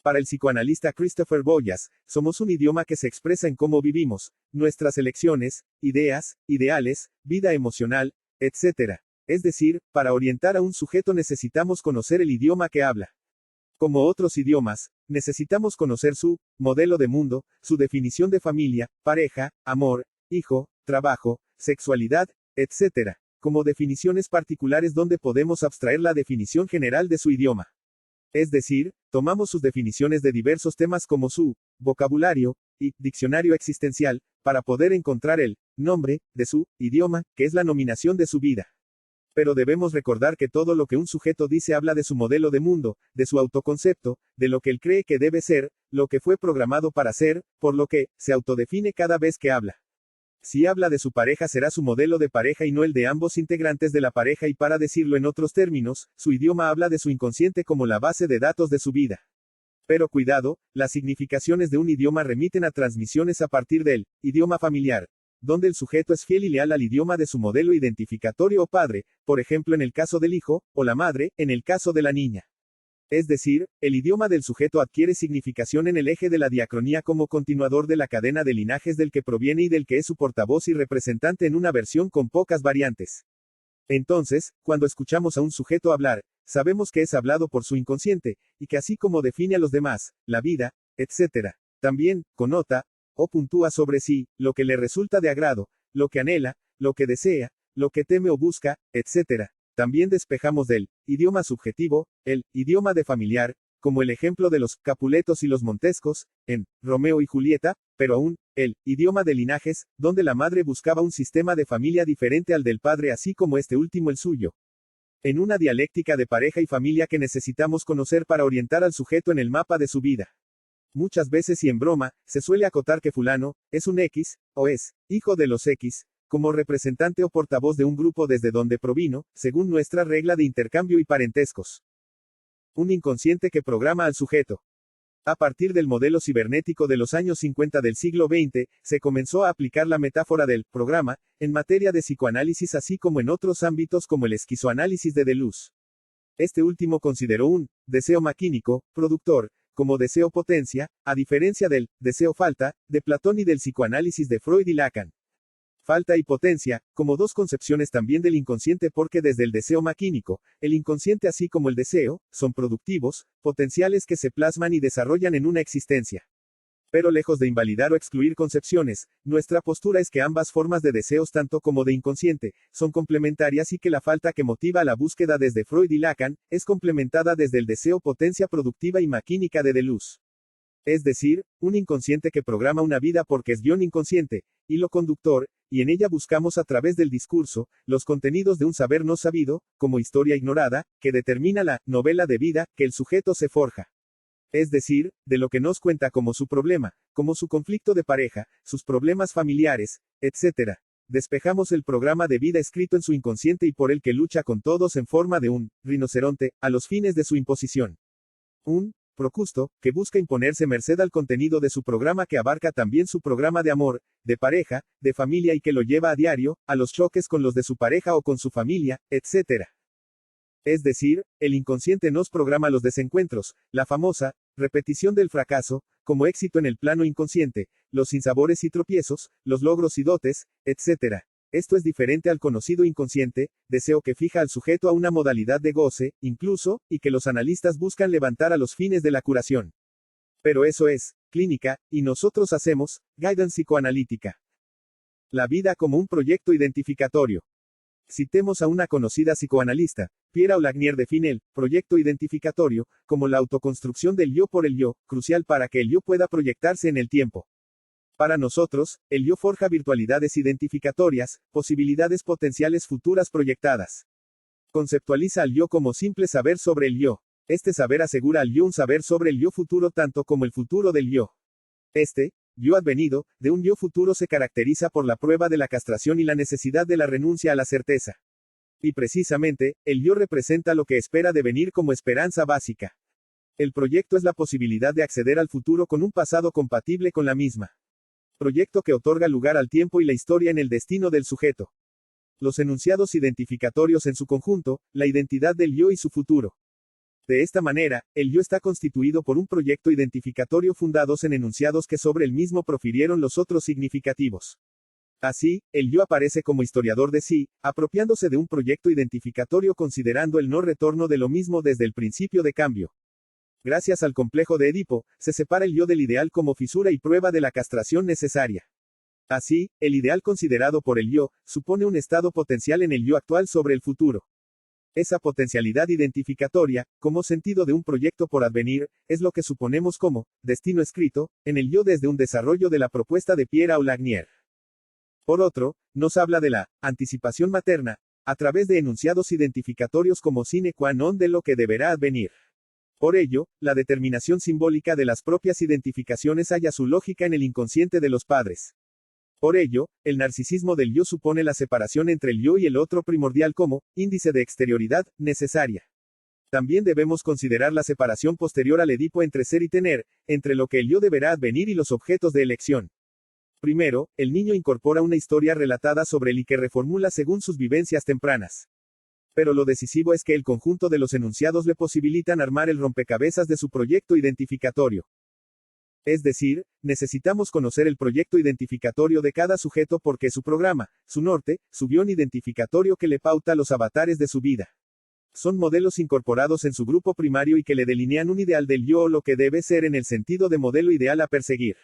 Para el psicoanalista Christopher Boyas, somos un idioma que se expresa en cómo vivimos, nuestras elecciones, ideas, ideales, vida emocional, etc. Es decir, para orientar a un sujeto necesitamos conocer el idioma que habla. Como otros idiomas, necesitamos conocer su modelo de mundo, su definición de familia, pareja, amor, hijo, trabajo, sexualidad, etc., como definiciones particulares donde podemos abstraer la definición general de su idioma. Es decir, tomamos sus definiciones de diversos temas como su vocabulario y diccionario existencial, para poder encontrar el nombre de su idioma, que es la nominación de su vida. Pero debemos recordar que todo lo que un sujeto dice habla de su modelo de mundo, de su autoconcepto, de lo que él cree que debe ser, lo que fue programado para ser, por lo que se autodefine cada vez que habla. Si habla de su pareja será su modelo de pareja y no el de ambos integrantes de la pareja, y para decirlo en otros términos, su idioma habla de su inconsciente como la base de datos de su vida. Pero cuidado, las significaciones de un idioma remiten a transmisiones a partir del idioma familiar, donde el sujeto es fiel y leal al idioma de su modelo identificatorio o padre, por ejemplo en el caso del hijo, o la madre, en el caso de la niña. Es decir, el idioma del sujeto adquiere significación en el eje de la diacronía como continuador de la cadena de linajes del que proviene y del que es su portavoz y representante en una versión con pocas variantes. Entonces, cuando escuchamos a un sujeto hablar, sabemos que es hablado por su inconsciente, y que así como define a los demás, la vida, etc., también connota o puntúa sobre sí lo que le resulta de agrado, lo que anhela, lo que desea, lo que teme o busca, etc. También despejamos del idioma subjetivo, el idioma de familiar, como el ejemplo de los Capuletos y los Montescos, en Romeo y Julieta, pero aún, el idioma de linajes, donde la madre buscaba un sistema de familia diferente al del padre así como este último el suyo. En una dialéctica de pareja y familia que necesitamos conocer para orientar al sujeto en el mapa de su vida. Muchas veces y en broma, se suele acotar que fulano es un X, o es hijo de los X, como representante o portavoz de un grupo desde donde provino, según nuestra regla de intercambio y parentescos. Un inconsciente que programa al sujeto. A partir del modelo cibernético de los años 50 del siglo XX, se comenzó a aplicar la metáfora del programa, en materia de psicoanálisis así como en otros ámbitos como el esquizoanálisis de Deleuze. Este último consideró un deseo maquínico, productor, como deseo potencia, a diferencia del deseo falta, de Platón y del psicoanálisis de Freud y Lacan. Falta y potencia, como dos concepciones también del inconsciente porque desde el deseo maquínico, el inconsciente así como el deseo, son productivos, potenciales que se plasman y desarrollan en una existencia. Pero lejos de invalidar o excluir concepciones, nuestra postura es que ambas formas de deseos tanto como de inconsciente, son complementarias y que la falta que motiva la búsqueda desde Freud y Lacan, es complementada desde el deseo potencia productiva y maquínica de Deleuze. Es decir, un inconsciente que programa una vida porque es guión inconsciente, hilo conductor, y en ella buscamos a través del discurso, los contenidos de un saber no sabido, como historia ignorada, que determina la novela de vida que el sujeto se forja. Es decir, de lo que nos cuenta como su problema, como su conflicto de pareja, sus problemas familiares, etc. Despejamos el programa de vida escrito en su inconsciente y por el que lucha con todos en forma de un rinoceronte, a los fines de su imposición. Un Procusto, que busca imponerse merced al contenido de su programa que abarca también su programa de amor, de pareja, de familia y que lo lleva a diario, a los choques con los de su pareja o con su familia, etc. Es decir, el inconsciente nos programa los desencuentros, la famosa repetición del fracaso, como éxito en el plano inconsciente, los sinsabores y tropiezos, los logros y dotes, etc. Esto es diferente al conocido inconsciente, deseo que fija al sujeto a una modalidad de goce, incluso, y que los analistas buscan levantar a los fines de la curación. Pero eso es clínica, y nosotros hacemos guidance psicoanalítica. La vida como un proyecto identificatorio. Citemos a una conocida psicoanalista. Pierre Aulagnier define el proyecto identificatorio como la autoconstrucción del yo por el yo, crucial para que el yo pueda proyectarse en el tiempo. Para nosotros, el yo forja virtualidades identificatorias, posibilidades potenciales futuras proyectadas. Conceptualiza al yo como simple saber sobre el yo. Este saber asegura al yo un saber sobre el yo futuro tanto como el futuro del yo. Este yo advenido, de un yo futuro se caracteriza por la prueba de la castración y la necesidad de la renuncia a la certeza. Y precisamente, el yo representa lo que espera devenir como esperanza básica. El proyecto es la posibilidad de acceder al futuro con un pasado compatible con la misma. Proyecto que otorga lugar al tiempo y la historia en el destino del sujeto. Los enunciados identificatorios en su conjunto, la identidad del yo y su futuro. De esta manera, el yo está constituido por un proyecto identificatorio fundados en enunciados que sobre el mismo profirieron los otros significativos. Así, el yo aparece como historiador de sí, apropiándose de un proyecto identificatorio considerando el no retorno de lo mismo desde el principio de cambio. Gracias al complejo de Edipo, se separa el yo del ideal como fisura y prueba de la castración necesaria. Así, el ideal considerado por el yo, supone un estado potencial en el yo actual sobre el futuro. Esa potencialidad identificatoria, como sentido de un proyecto por advenir, es lo que suponemos como destino escrito, en el yo desde un desarrollo de la propuesta de Pierre Aulagnier. Por otro, nos habla de la anticipación materna, a través de enunciados identificatorios como sine qua non de lo que deberá advenir. Por ello, la determinación simbólica de las propias identificaciones halla su lógica en el inconsciente de los padres. Por ello, el narcisismo del yo supone la separación entre el yo y el otro primordial como índice de exterioridad necesaria. También debemos considerar la separación posterior al Edipo entre ser y tener, entre lo que el yo deberá advenir y los objetos de elección. Primero, el niño incorpora una historia relatada sobre él y que reformula según sus vivencias tempranas. Pero lo decisivo es que el conjunto de los enunciados le posibilitan armar el rompecabezas de su proyecto identificatorio. Es decir, necesitamos conocer el proyecto identificatorio de cada sujeto porque su programa, su norte, su guión identificatorio que le pauta los avatares de su vida. Son modelos incorporados en su grupo primario y que le delinean un ideal del yo o lo que debe ser en el sentido de modelo ideal a perseguir.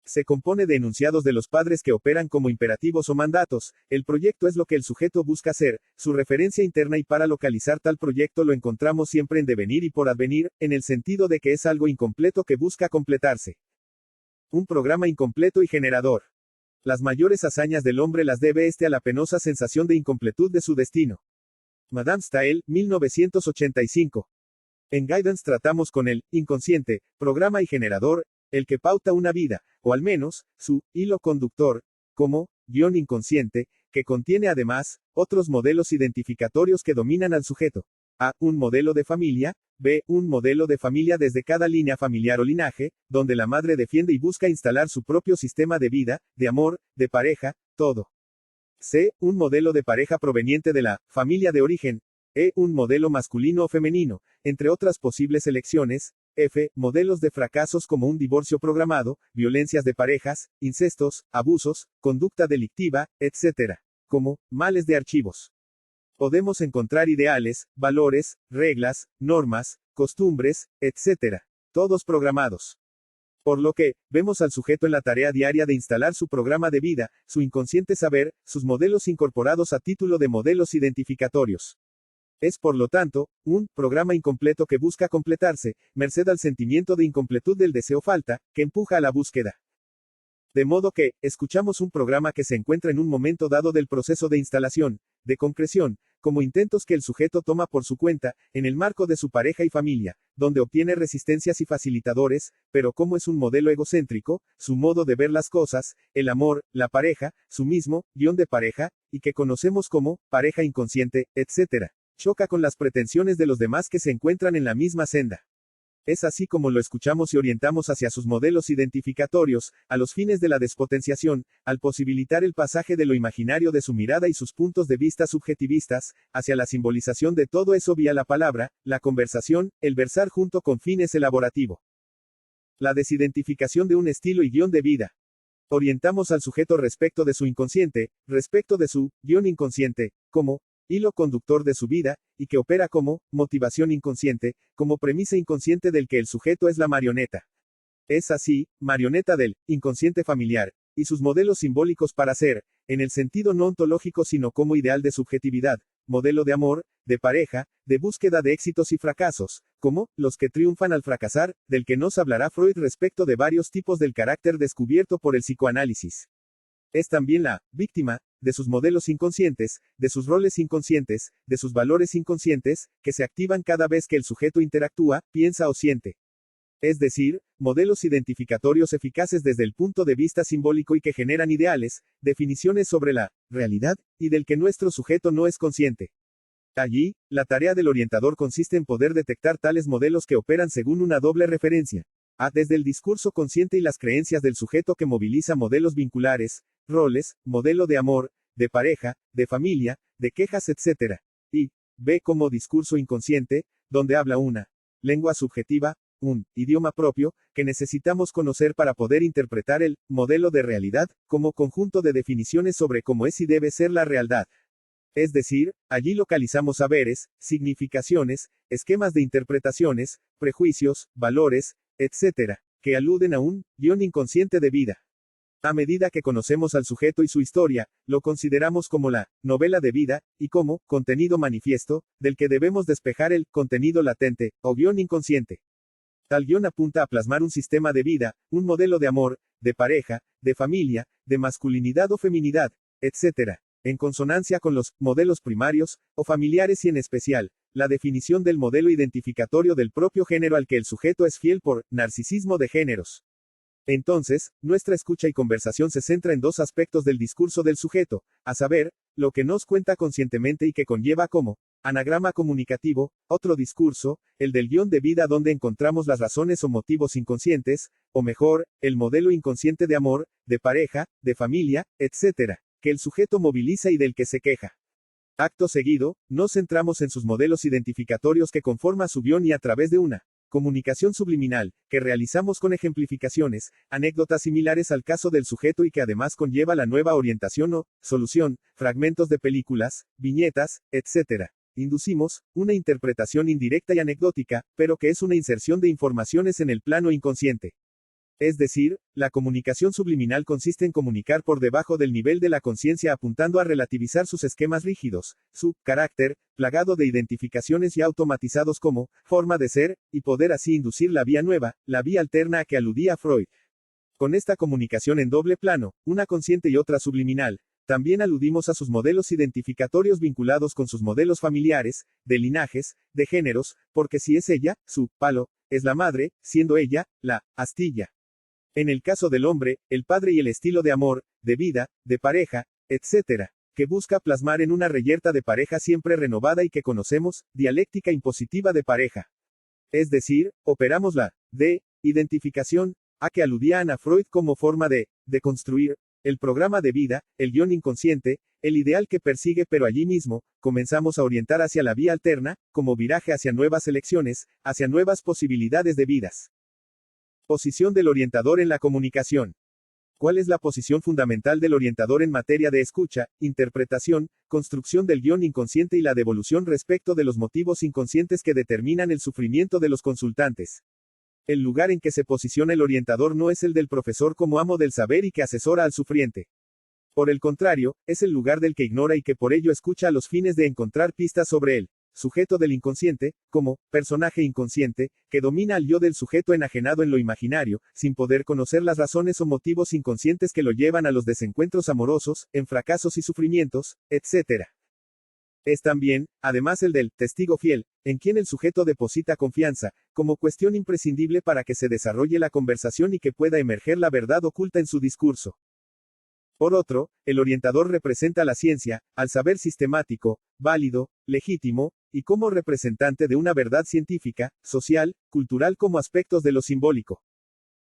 Se compone de enunciados de los padres que operan como imperativos o mandatos. El proyecto es lo que el sujeto busca ser, su referencia interna y para localizar tal proyecto lo encontramos siempre en devenir y por advenir, en el sentido de que es algo incompleto que busca completarse. Un programa incompleto y generador. Las mayores hazañas del hombre las debe a la penosa sensación de incompletud de su destino. Madame Staël, 1985. En Guidance tratamos con el inconsciente, programa y generador, el que pauta una vida, o al menos, su hilo conductor, como guión inconsciente, que contiene además otros modelos identificatorios que dominan al sujeto. A. Un modelo de familia. B. Un modelo de familia desde cada línea familiar o linaje, donde la madre defiende y busca instalar su propio sistema de vida, de amor, de pareja, todo. C. Un modelo de pareja proveniente de la familia de origen. E. Un modelo masculino o femenino, entre otras posibles elecciones. F. Modelos de fracasos como un divorcio programado, violencias de parejas, incestos, abusos, conducta delictiva, etc. Como males de archivos. Podemos encontrar ideales, valores, reglas, normas, costumbres, etc. Todos programados. Por lo que, vemos al sujeto en la tarea diaria de instalar su programa de vida, su inconsciente saber, sus modelos incorporados a título de modelos identificatorios. Es por lo tanto, un programa incompleto que busca completarse, merced al sentimiento de incompletud del deseo falta, que empuja a la búsqueda. De modo que, escuchamos un programa que se encuentra en un momento dado del proceso de instalación, de concreción, como intentos que el sujeto toma por su cuenta, en el marco de su pareja y familia, donde obtiene resistencias y facilitadores, pero como es un modelo egocéntrico, su modo de ver las cosas, el amor, la pareja, su mismo, guión de pareja, y que conocemos como, pareja inconsciente, etc. Choca con las pretensiones de los demás que se encuentran en la misma senda. Es así como lo escuchamos y orientamos hacia sus modelos identificatorios, a los fines de la despotenciación, al posibilitar el pasaje de lo imaginario de su mirada y sus puntos de vista subjetivistas, hacia la simbolización de todo eso vía la palabra, la conversación, el versar junto con fines elaborativo. La desidentificación de un estilo y guión de vida. Orientamos al sujeto respecto de su inconsciente, respecto de su guión inconsciente, como hilo conductor de su vida, y que opera como motivación inconsciente, como premisa inconsciente del que el sujeto es la marioneta. Es así, marioneta del inconsciente familiar, y sus modelos simbólicos para ser, en el sentido no ontológico sino como ideal de subjetividad, modelo de amor, de pareja, de búsqueda de éxitos y fracasos, como los que triunfan al fracasar, del que nos hablará Freud respecto de varios tipos del carácter descubierto por el psicoanálisis. Es también la víctima de sus modelos inconscientes, de sus roles inconscientes, de sus valores inconscientes, que se activan cada vez que el sujeto interactúa, piensa o siente. Es decir, modelos identificatorios eficaces desde el punto de vista simbólico y que generan ideales, definiciones sobre la realidad, y del que nuestro sujeto no es consciente. Allí, la tarea del orientador consiste en poder detectar tales modelos que operan según una doble referencia. A. Desde el discurso consciente y las creencias del sujeto que moviliza modelos vinculares, roles, modelo de amor, de pareja, de familia, de quejas, etc. Y B. Como discurso inconsciente, donde habla una lengua subjetiva, un idioma propio, que necesitamos conocer para poder interpretar el modelo de realidad, como conjunto de definiciones sobre cómo es y debe ser la realidad. Es decir, allí localizamos saberes, significaciones, esquemas de interpretaciones, prejuicios, valores, etc., que aluden a un guión inconsciente de vida. A medida que conocemos al sujeto y su historia, lo consideramos como la novela de vida, y como contenido manifiesto, del que debemos despejar el contenido latente, o guión inconsciente. Tal guión apunta a plasmar un sistema de vida, un modelo de amor, de pareja, de familia, de masculinidad o feminidad, etc., en consonancia con los modelos primarios, o familiares y en especial, la definición del modelo identificatorio del propio género al que el sujeto es fiel por narcisismo de géneros. Entonces, nuestra escucha y conversación se centra en dos aspectos del discurso del sujeto, a saber, lo que nos cuenta conscientemente y que conlleva como anagrama comunicativo, otro discurso, el del guión de vida donde encontramos las razones o motivos inconscientes, o mejor, el modelo inconsciente de amor, de pareja, de familia, etc., que el sujeto moviliza y del que se queja. Acto seguido, nos centramos en sus modelos identificatorios que conforman su guión y a través de una comunicación subliminal, que realizamos con ejemplificaciones, anécdotas similares al caso del sujeto y que además conlleva la nueva orientación o solución, fragmentos de películas, viñetas, etc. Inducimos una interpretación indirecta y anecdótica, pero que es una inserción de informaciones en el plano inconsciente. Es decir, la comunicación subliminal consiste en comunicar por debajo del nivel de la conciencia apuntando a relativizar sus esquemas rígidos, su carácter, plagado de identificaciones y automatizados como forma de ser, y poder así inducir la vía nueva, la vía alterna a que aludía Freud. Con esta comunicación en doble plano, una consciente y otra subliminal, también aludimos a sus modelos identificatorios vinculados con sus modelos familiares, de linajes, de géneros, porque si es ella, su palo, es la madre, siendo ella, la astilla. En el caso del hombre, el padre y el estilo de amor, de vida, de pareja, etc., que busca plasmar en una reyerta de pareja siempre renovada y que conocemos, dialéctica impositiva de pareja. Es decir, operamos la identificación, a que aludía Ana Freud como forma de construir el programa de vida, el guión inconsciente, el ideal que persigue, pero allí mismo, comenzamos a orientar hacia la vía alterna, como viraje hacia nuevas elecciones, hacia nuevas posibilidades de vidas. Posición del orientador en la comunicación. ¿Cuál es la posición fundamental del orientador en materia de escucha, interpretación, construcción del guión inconsciente y la devolución respecto de los motivos inconscientes que determinan el sufrimiento de los consultantes? El lugar en que se posiciona el orientador no es el del profesor como amo del saber y que asesora al sufriente. Por el contrario, es el lugar del que ignora y que por ello escucha a los fines de encontrar pistas sobre él. Sujeto del inconsciente, como personaje inconsciente, que domina al yo del sujeto enajenado en lo imaginario, sin poder conocer las razones o motivos inconscientes que lo llevan a los desencuentros amorosos, en fracasos y sufrimientos, etc. Es también, además el del testigo fiel, en quien el sujeto deposita confianza, como cuestión imprescindible para que se desarrolle la conversación y que pueda emerger la verdad oculta en su discurso. Por otro, el orientador representa la ciencia, al saber sistemático, válido, legítimo, y como representante de una verdad científica, social, cultural como aspectos de lo simbólico.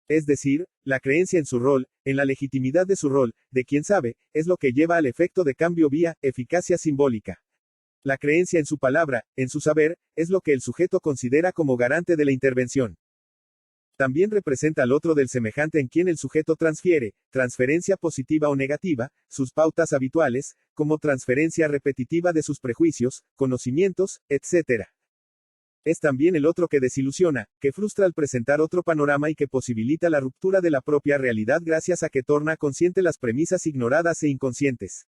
Es decir, la creencia en su rol, en la legitimidad de su rol, de quien sabe, es lo que lleva al efecto de cambio vía eficacia simbólica. La creencia en su palabra, en su saber, es lo que el sujeto considera como garante de la intervención. También representa al otro del semejante en quien el sujeto transfiere, transferencia positiva o negativa, sus pautas habituales, como transferencia repetitiva de sus prejuicios, conocimientos, etc. Es también el otro que desilusiona, que frustra al presentar otro panorama y que posibilita la ruptura de la propia realidad gracias a que torna consciente las premisas ignoradas e inconscientes.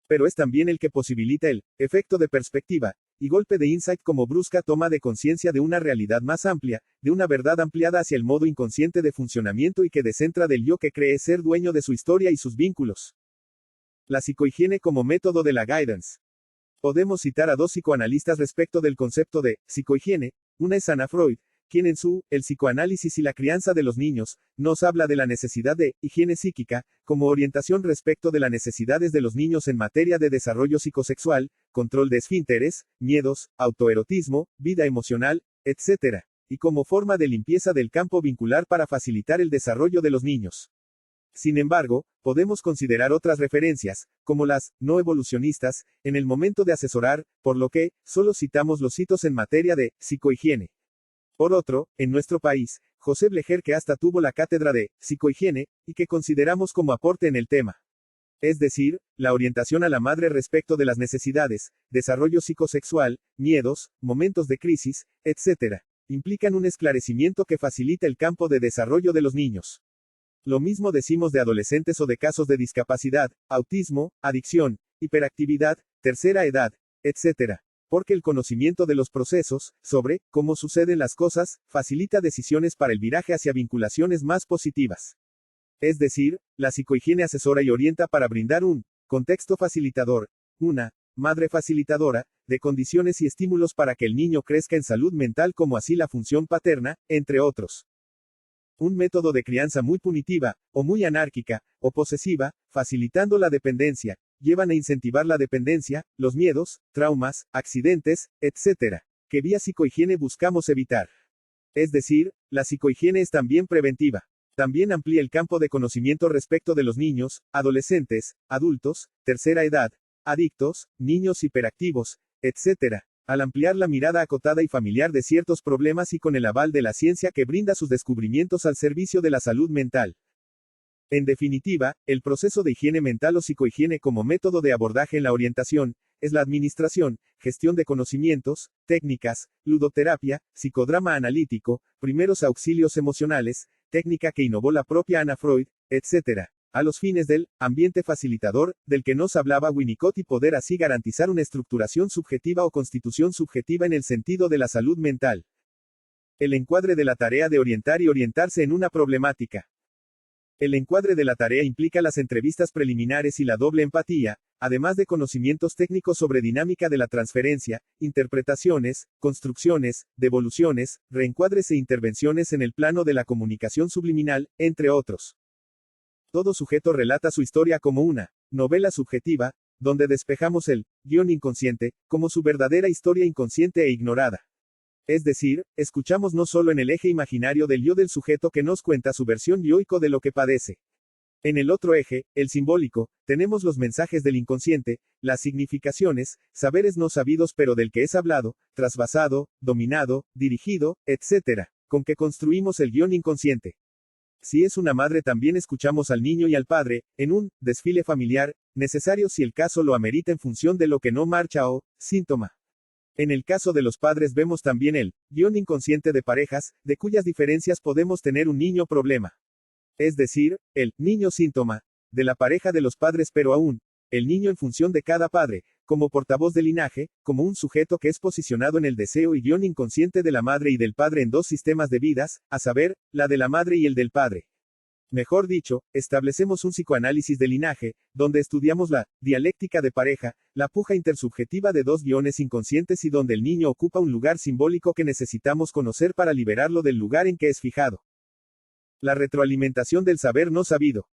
Pero es también el que posibilita el efecto de perspectiva y golpe de insight como brusca toma de conciencia de una realidad más amplia, de una verdad ampliada hacia el modo inconsciente de funcionamiento y que descentra del yo que cree ser dueño de su historia y sus vínculos. La psicohigiene como método de la guidance. Podemos citar a dos psicoanalistas respecto del concepto de psicohigiene. Una es Anna Freud, quien en su El psicoanálisis y la crianza de los niños, nos habla de la necesidad de higiene psíquica, como orientación respecto de las necesidades de los niños en materia de desarrollo psicosexual, control de esfínteres, miedos, autoerotismo, vida emocional, etc., y como forma de limpieza del campo vincular para facilitar el desarrollo de los niños. Sin embargo, podemos considerar otras referencias, como las no evolucionistas, en el momento de asesorar, por lo que, solo citamos los hitos en materia de psicohigiene. Por otro, en nuestro país, José Blecher que hasta tuvo la cátedra de psicohigiene, y que consideramos como aporte en el tema. Es decir, la orientación a la madre respecto de las necesidades, desarrollo psicosexual, miedos, momentos de crisis, etc., implican un esclarecimiento que facilita el campo de desarrollo de los niños. Lo mismo decimos de adolescentes o de casos de discapacidad, autismo, adicción, hiperactividad, tercera edad, etc. Porque el conocimiento de los procesos, sobre cómo suceden las cosas, facilita decisiones para el viraje hacia vinculaciones más positivas. Es decir, la psicohigiene asesora y orienta para brindar un contexto facilitador, una madre facilitadora, de condiciones y estímulos para que el niño crezca en salud mental como así la función paterna, entre otros. Un método de crianza muy punitiva, o muy anárquica, o posesiva, facilitando la dependencia, llevan a incentivar la dependencia, los miedos, traumas, accidentes, etc., que vía psicohigiene buscamos evitar. Es decir, la psicohigiene es también preventiva. También amplía el campo de conocimiento respecto de los niños, adolescentes, adultos, tercera edad, adictos, niños hiperactivos, etc., al ampliar la mirada acotada y familiar de ciertos problemas y con el aval de la ciencia que brinda sus descubrimientos al servicio de la salud mental. En definitiva, el proceso de higiene mental o psicohigiene como método de abordaje en la orientación, es la administración, gestión de conocimientos, técnicas, ludoterapia, psicodrama analítico, primeros auxilios emocionales, técnica que innovó la propia Anna Freud, etc., a los fines del ambiente facilitador, del que nos hablaba Winnicott y poder así garantizar una estructuración subjetiva o constitución subjetiva en el sentido de la salud mental. El encuadre de la tarea de orientar y orientarse en una problemática. El encuadre de la tarea implica las entrevistas preliminares y la doble empatía, además de conocimientos técnicos sobre dinámica de la transferencia, interpretaciones, construcciones, devoluciones, reencuadres e intervenciones en el plano de la comunicación subliminal, entre otros. Todo sujeto relata su historia como una novela subjetiva, donde despejamos el guión inconsciente, como su verdadera historia inconsciente e ignorada. Es decir, escuchamos no solo en el eje imaginario del yo del sujeto que nos cuenta su versión yoico de lo que padece. En el otro eje, el simbólico, tenemos los mensajes del inconsciente, las significaciones, saberes no sabidos pero del que es hablado, trasvasado, dominado, dirigido, etc., con que construimos el guión inconsciente. Si es una madre también escuchamos al niño y al padre, en un desfile familiar, necesario si el caso lo amerita en función de lo que no marcha o síntoma. En el caso de los padres vemos también el guión inconsciente de parejas, de cuyas diferencias podemos tener un niño problema. Es decir, el niño síntoma de la pareja de los padres pero aún, el niño en función de cada padre, como portavoz del linaje, como un sujeto que es posicionado en el deseo y guión inconsciente de la madre y del padre en dos sistemas de vidas, a saber, la de la madre y el del padre. Mejor dicho, establecemos un psicoanálisis de linaje, donde estudiamos la dialéctica de pareja, la puja intersubjetiva de dos guiones inconscientes y donde el niño ocupa un lugar simbólico que necesitamos conocer para liberarlo del lugar en que es fijado. La retroalimentación del saber no sabido.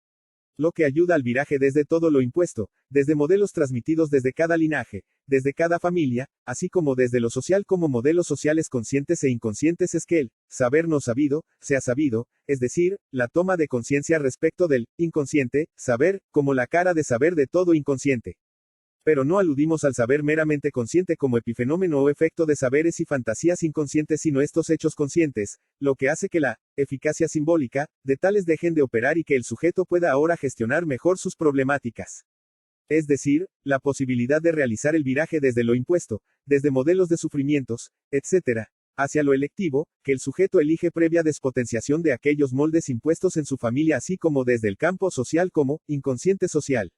Lo que ayuda al viraje desde todo lo impuesto, desde modelos transmitidos desde cada linaje, desde cada familia, así como desde lo social como modelos sociales conscientes e inconscientes es que el saber no sabido, sea sabido, es decir, la toma de conciencia respecto del inconsciente, saber, como la cara de saber de todo inconsciente. Pero no aludimos al saber meramente consciente como epifenómeno o efecto de saberes y fantasías inconscientes, sino estos hechos conscientes, lo que hace que la eficacia simbólica de tales dejen de operar y que el sujeto pueda ahora gestionar mejor sus problemáticas. Es decir, la posibilidad de realizar el viraje desde lo impuesto, desde modelos de sufrimientos, etc., hacia lo electivo, que el sujeto elige previa despotenciación de aquellos moldes impuestos en su familia, así como desde el campo social como inconsciente social.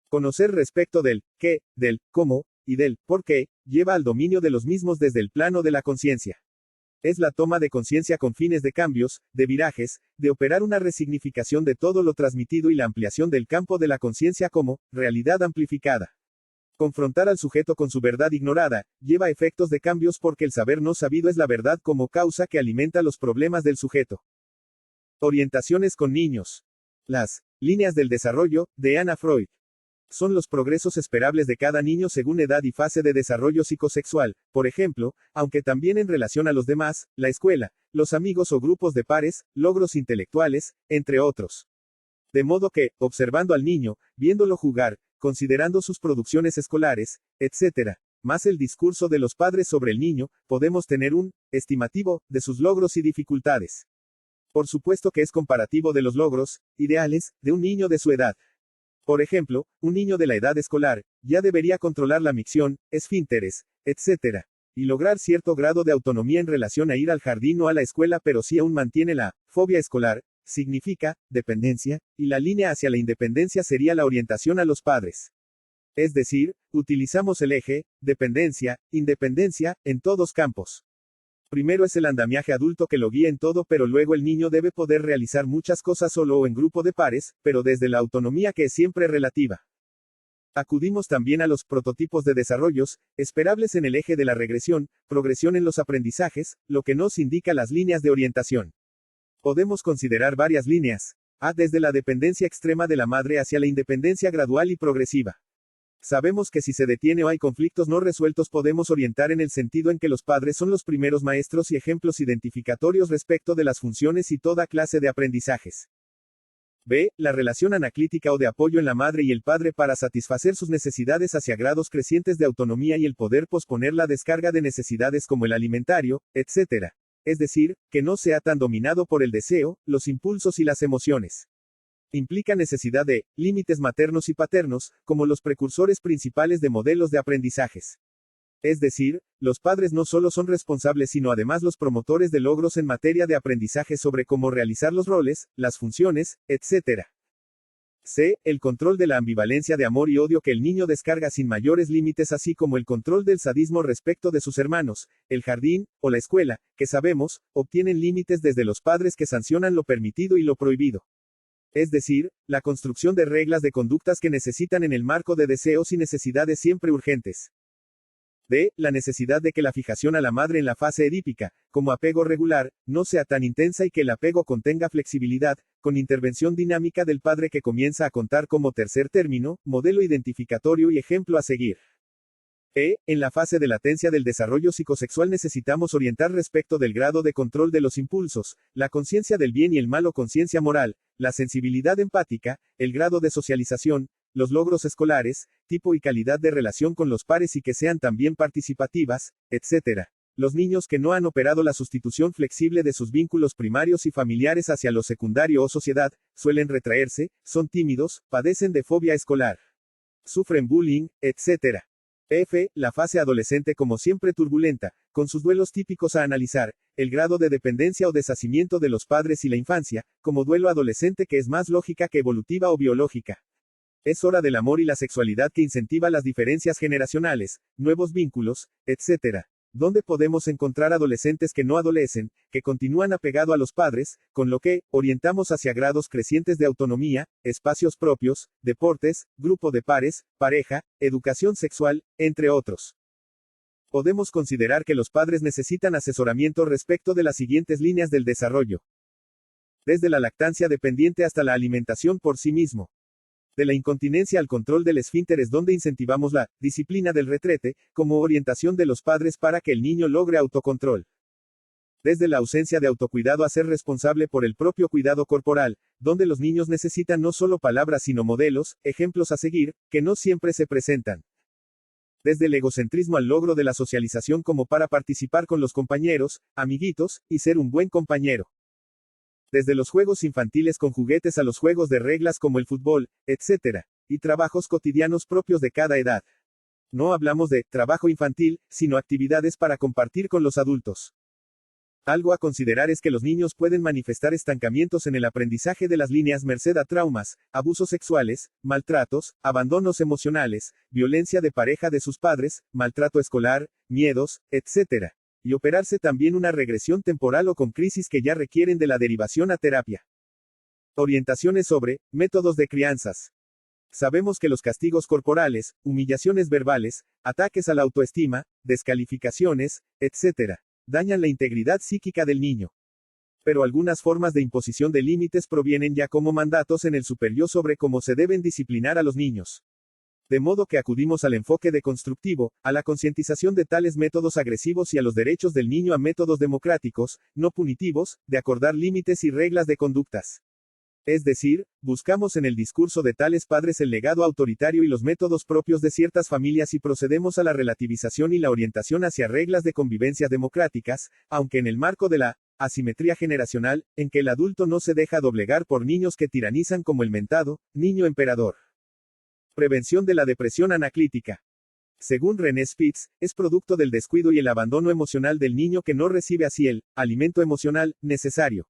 Conocer respecto del qué, del cómo, y del por qué, lleva al dominio de los mismos desde el plano de la conciencia. Es la toma de conciencia con fines de cambios, de virajes, de operar una resignificación de todo lo transmitido y la ampliación del campo de la conciencia como realidad amplificada. Confrontar al sujeto con su verdad ignorada, lleva efectos de cambios porque el saber no sabido es la verdad como causa que alimenta los problemas del sujeto. Orientaciones con niños. Las líneas del desarrollo, de Anna Freud. Son los progresos esperables de cada niño según edad y fase de desarrollo psicosexual, por ejemplo, aunque también en relación a los demás, la escuela, los amigos o grupos de pares, logros intelectuales, entre otros. De modo que, observando al niño, viéndolo jugar, considerando sus producciones escolares, etc., más el discurso de los padres sobre el niño, podemos tener un estimativo de sus logros y dificultades. Por supuesto que es comparativo de los logros ideales de un niño de su edad. Por ejemplo, un niño de la edad escolar, ya debería controlar la micción, esfínteres, etc., y lograr cierto grado de autonomía en relación a ir al jardín o a la escuela, pero si aún mantiene la fobia escolar, significa dependencia, y la línea hacia la independencia sería la orientación a los padres. Es decir, utilizamos el eje, dependencia, independencia, en todos campos. Primero es el andamiaje adulto que lo guía en todo, pero luego el niño debe poder realizar muchas cosas solo o en grupo de pares, pero desde la autonomía que es siempre relativa. Acudimos también a los prototipos de desarrollos, esperables en el eje de la regresión, progresión en los aprendizajes, lo que nos indica las líneas de orientación. Podemos considerar varias líneas. A. Desde la dependencia extrema de la madre hacia la independencia gradual y progresiva. Sabemos que si se detiene o hay conflictos no resueltos podemos orientar en el sentido en que los padres son los primeros maestros y ejemplos identificatorios respecto de las funciones y toda clase de aprendizajes. B. La relación anaclítica o de apoyo en la madre y el padre para satisfacer sus necesidades hacia grados crecientes de autonomía y el poder posponer la descarga de necesidades como el alimentario, etc. Es decir, que no sea tan dominado por el deseo, los impulsos y las emociones. Implica necesidad de límites maternos y paternos, como los precursores principales de modelos de aprendizajes. Es decir, los padres no solo son responsables sino además los promotores de logros en materia de aprendizaje sobre cómo realizar los roles, las funciones, etc. C. El control de la ambivalencia de amor y odio que el niño descarga sin mayores límites, así como el control del sadismo respecto de sus hermanos, el jardín, o la escuela, que sabemos, obtienen límites desde los padres que sancionan lo permitido y lo prohibido. Es decir, la construcción de reglas de conductas que necesitan en el marco de deseos y necesidades siempre urgentes. D. La necesidad de que la fijación a la madre en la fase edípica, como apego regular, no sea tan intensa y que el apego contenga flexibilidad, con intervención dinámica del padre que comienza a contar como tercer término, modelo identificatorio y ejemplo a seguir. E. En la fase de latencia del desarrollo psicosexual necesitamos orientar respecto del grado de control de los impulsos, la conciencia del bien y el mal o conciencia moral, la sensibilidad empática, el grado de socialización, los logros escolares, tipo y calidad de relación con los pares y que sean también participativas, etc. Los niños que no han operado la sustitución flexible de sus vínculos primarios y familiares hacia lo secundario o sociedad, suelen retraerse, son tímidos, padecen de fobia escolar, sufren bullying, etc. F. La fase adolescente como siempre turbulenta, con sus duelos típicos a analizar, el grado de dependencia o deshacimiento de los padres y la infancia, como duelo adolescente que es más lógica que evolutiva o biológica. Es hora del amor y la sexualidad que incentiva las diferencias generacionales, nuevos vínculos, etc. Donde podemos encontrar adolescentes que no adolecen, que continúan apegado a los padres, con lo que orientamos hacia grados crecientes de autonomía, espacios propios, deportes, grupo de pares, pareja, educación sexual, entre otros. Podemos considerar que los padres necesitan asesoramiento respecto de las siguientes líneas del desarrollo. Desde la lactancia dependiente hasta la alimentación por sí mismo. De la incontinencia al control del esfínteres, donde incentivamos la disciplina del retrete, como orientación de los padres para que el niño logre autocontrol. Desde la ausencia de autocuidado a ser responsable por el propio cuidado corporal, donde los niños necesitan no solo palabras sino modelos, ejemplos a seguir, que no siempre se presentan. Desde el egocentrismo al logro de la socialización como para participar con los compañeros, amiguitos, y ser un buen compañero. Desde los juegos infantiles con juguetes a los juegos de reglas como el fútbol, etc. Y trabajos cotidianos propios de cada edad. No hablamos de trabajo infantil, sino actividades para compartir con los adultos. Algo a considerar es que los niños pueden manifestar estancamientos en el aprendizaje de las líneas merced a traumas, abusos sexuales, maltratos, abandonos emocionales, violencia de pareja de sus padres, maltrato escolar, miedos, etc. Y operarse también una regresión temporal o con crisis que ya requieren de la derivación a terapia. Orientaciones sobre métodos de crianzas. Sabemos que los castigos corporales, humillaciones verbales, ataques a la autoestima, descalificaciones, etc. dañan la integridad psíquica del niño. Pero algunas formas de imposición de límites provienen ya como mandatos en el superior sobre cómo se deben disciplinar a los niños. De modo que acudimos al enfoque deconstructivo, a la concientización de tales métodos agresivos y a los derechos del niño a métodos democráticos, no punitivos, de acordar límites y reglas de conductas. Es decir, buscamos en el discurso de tales padres el legado autoritario y los métodos propios de ciertas familias y procedemos a la relativización y la orientación hacia reglas de convivencia democráticas, aunque en el marco de la asimetría generacional, en que el adulto no se deja doblegar por niños que tiranizan como el mentado niño emperador. Prevención de la depresión anaclítica. Según René Spitz, es producto del descuido y el abandono emocional del niño que no recibe así el alimento emocional necesario.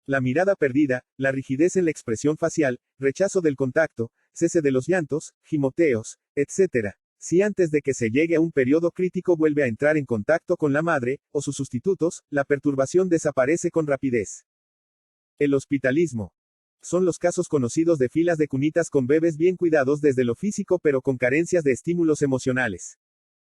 La mirada perdida, la rigidez en la expresión facial, rechazo del contacto, cese de los llantos, gimoteos, etc. Si antes de que se llegue a un periodo crítico vuelve a entrar en contacto con la madre, o sus sustitutos, la perturbación desaparece con rapidez. El hospitalismo. Son los casos conocidos de filas de cunitas con bebés bien cuidados desde lo físico pero con carencias de estímulos emocionales.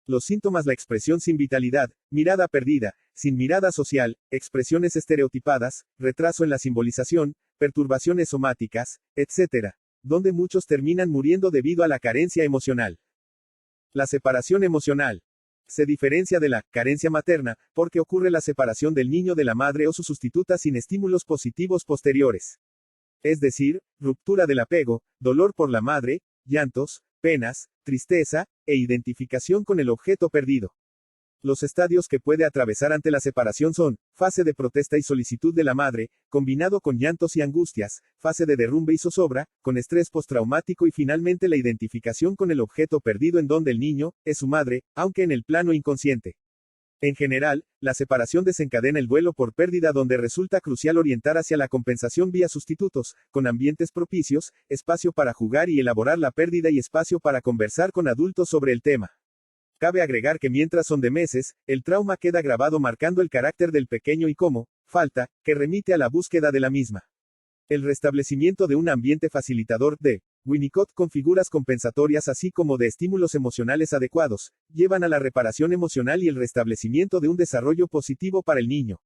Los síntomas: la expresión sin vitalidad, mirada perdida, sin mirada social, expresiones estereotipadas, retraso en la simbolización, perturbaciones somáticas, etc. Donde muchos terminan muriendo debido a la carencia emocional. La separación emocional. Se diferencia de la carencia materna, porque ocurre la separación del niño de la madre o su sustituta sin estímulos positivos posteriores. Es decir, ruptura del apego, dolor por la madre, llantos, penas, tristeza, e identificación con el objeto perdido. Los estadios que puede atravesar ante la separación son: fase de protesta y solicitud de la madre, combinado con llantos y angustias; fase de derrumbe y zozobra, con estrés postraumático; y finalmente la identificación con el objeto perdido, en donde el niño es su madre, aunque en el plano inconsciente. En general, la separación desencadena el duelo por pérdida, donde resulta crucial orientar hacia la compensación vía sustitutos, con ambientes propicios, espacio para jugar y elaborar la pérdida y espacio para conversar con adultos sobre el tema. Cabe agregar que mientras son de meses, el trauma queda grabado marcando el carácter del pequeño y como falta, que remite a la búsqueda de la misma. El restablecimiento de un ambiente facilitador de Winnicott con figuras compensatorias así como de estímulos emocionales adecuados, llevan a la reparación emocional y el restablecimiento de un desarrollo positivo para el niño.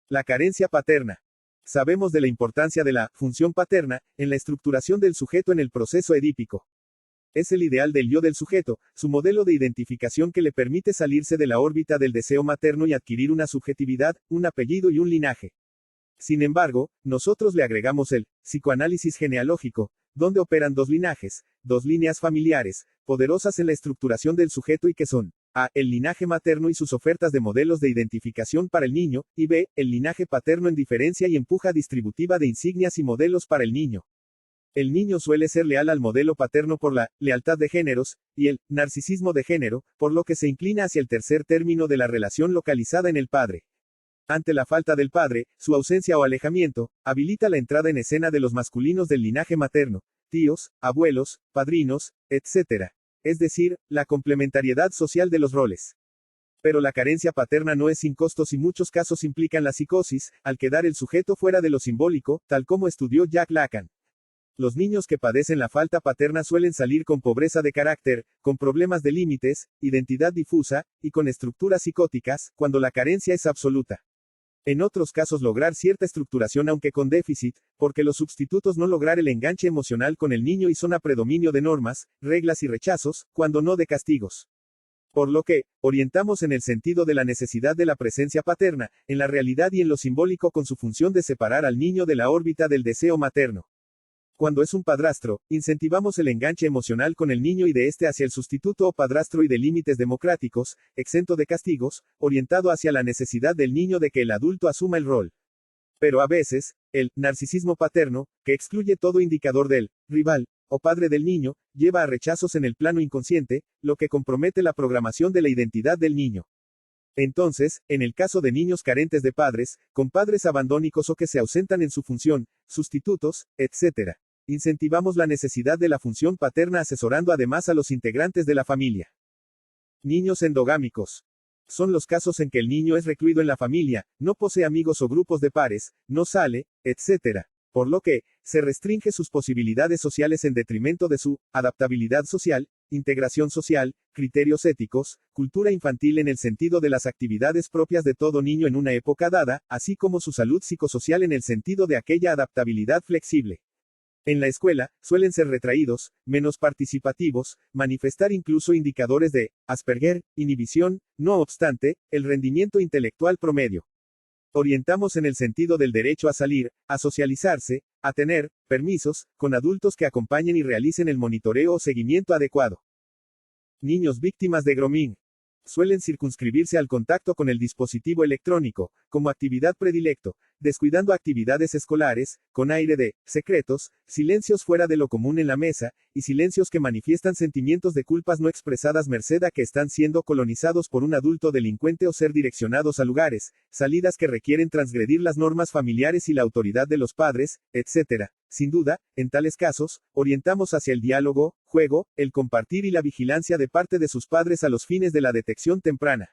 La carencia paterna. Sabemos de la importancia de la función paterna en la estructuración del sujeto en el proceso edípico. Es el ideal del yo del sujeto, su modelo de identificación que le permite salirse de la órbita del deseo materno y adquirir una subjetividad, un apellido y un linaje. Sin embargo, nosotros le agregamos el psicoanálisis genealógico, donde operan dos linajes, dos líneas familiares, poderosas en la estructuración del sujeto y que son: A. El linaje materno y sus ofertas de modelos de identificación para el niño, y B. El linaje paterno en diferencia y empuja distributiva de insignias y modelos para el niño. El niño suele ser leal al modelo paterno por la lealtad de géneros, y el narcisismo de género, por lo que se inclina hacia el tercer término de la relación localizada en el padre. Ante la falta del padre, su ausencia o alejamiento, habilita la entrada en escena de los masculinos del linaje materno, tíos, abuelos, padrinos, etc. Es decir, la complementariedad social de los roles. Pero la carencia paterna no es sin costos y muchos casos implican la psicosis, al quedar el sujeto fuera de lo simbólico, tal como estudió Jack Lacan. Los niños que padecen la falta paterna suelen salir con pobreza de carácter, con problemas de límites, identidad difusa, y con estructuras psicóticas, cuando la carencia es absoluta. En otros casos lograr cierta estructuración aunque con déficit, porque los sustitutos no lograr el enganche emocional con el niño y son a predominio de normas, reglas y rechazos, cuando no de castigos. Por lo que, orientamos en el sentido de la necesidad de la presencia paterna, en la realidad y en lo simbólico con su función de separar al niño de la órbita del deseo materno. Cuando es un padrastro, incentivamos el enganche emocional con el niño y de este hacia el sustituto o padrastro y de límites democráticos, exento de castigos, orientado hacia la necesidad del niño de que el adulto asuma el rol. Pero a veces, el narcisismo paterno, que excluye todo indicador del rival o padre del niño, lleva a rechazos en el plano inconsciente, lo que compromete la programación de la identidad del niño. Entonces, en el caso de niños carentes de padres, con padres abandónicos o que se ausentan en su función, sustitutos, etc., incentivamos la necesidad de la función paterna asesorando además a los integrantes de la familia. Niños endogámicos. Son los casos en que el niño es recluido en la familia, no posee amigos o grupos de pares, no sale, etc., por lo que, se restringe sus posibilidades sociales en detrimento de su adaptabilidad social, integración social, criterios éticos, cultura infantil en el sentido de las actividades propias de todo niño en una época dada, así como su salud psicosocial en el sentido de aquella adaptabilidad flexible. En la escuela, suelen ser retraídos, menos participativos, manifestar incluso indicadores de Asperger, inhibición, no obstante, el rendimiento intelectual promedio. Orientamos en el sentido del derecho a salir, a socializarse, a tener permisos, con adultos que acompañen y realicen el monitoreo o seguimiento adecuado. Niños víctimas de grooming. Suelen circunscribirse al contacto con el dispositivo electrónico, como actividad predilecto, descuidando actividades escolares, con aire de secretos, silencios fuera de lo común en la mesa, y silencios que manifiestan sentimientos de culpas no expresadas merced a que están siendo colonizados por un adulto delincuente o ser direccionados a lugares, salidas que requieren transgredir las normas familiares y la autoridad de los padres, etc. Sin duda, en tales casos, orientamos hacia el diálogo, juego, el compartir y la vigilancia de parte de sus padres a los fines de la detección temprana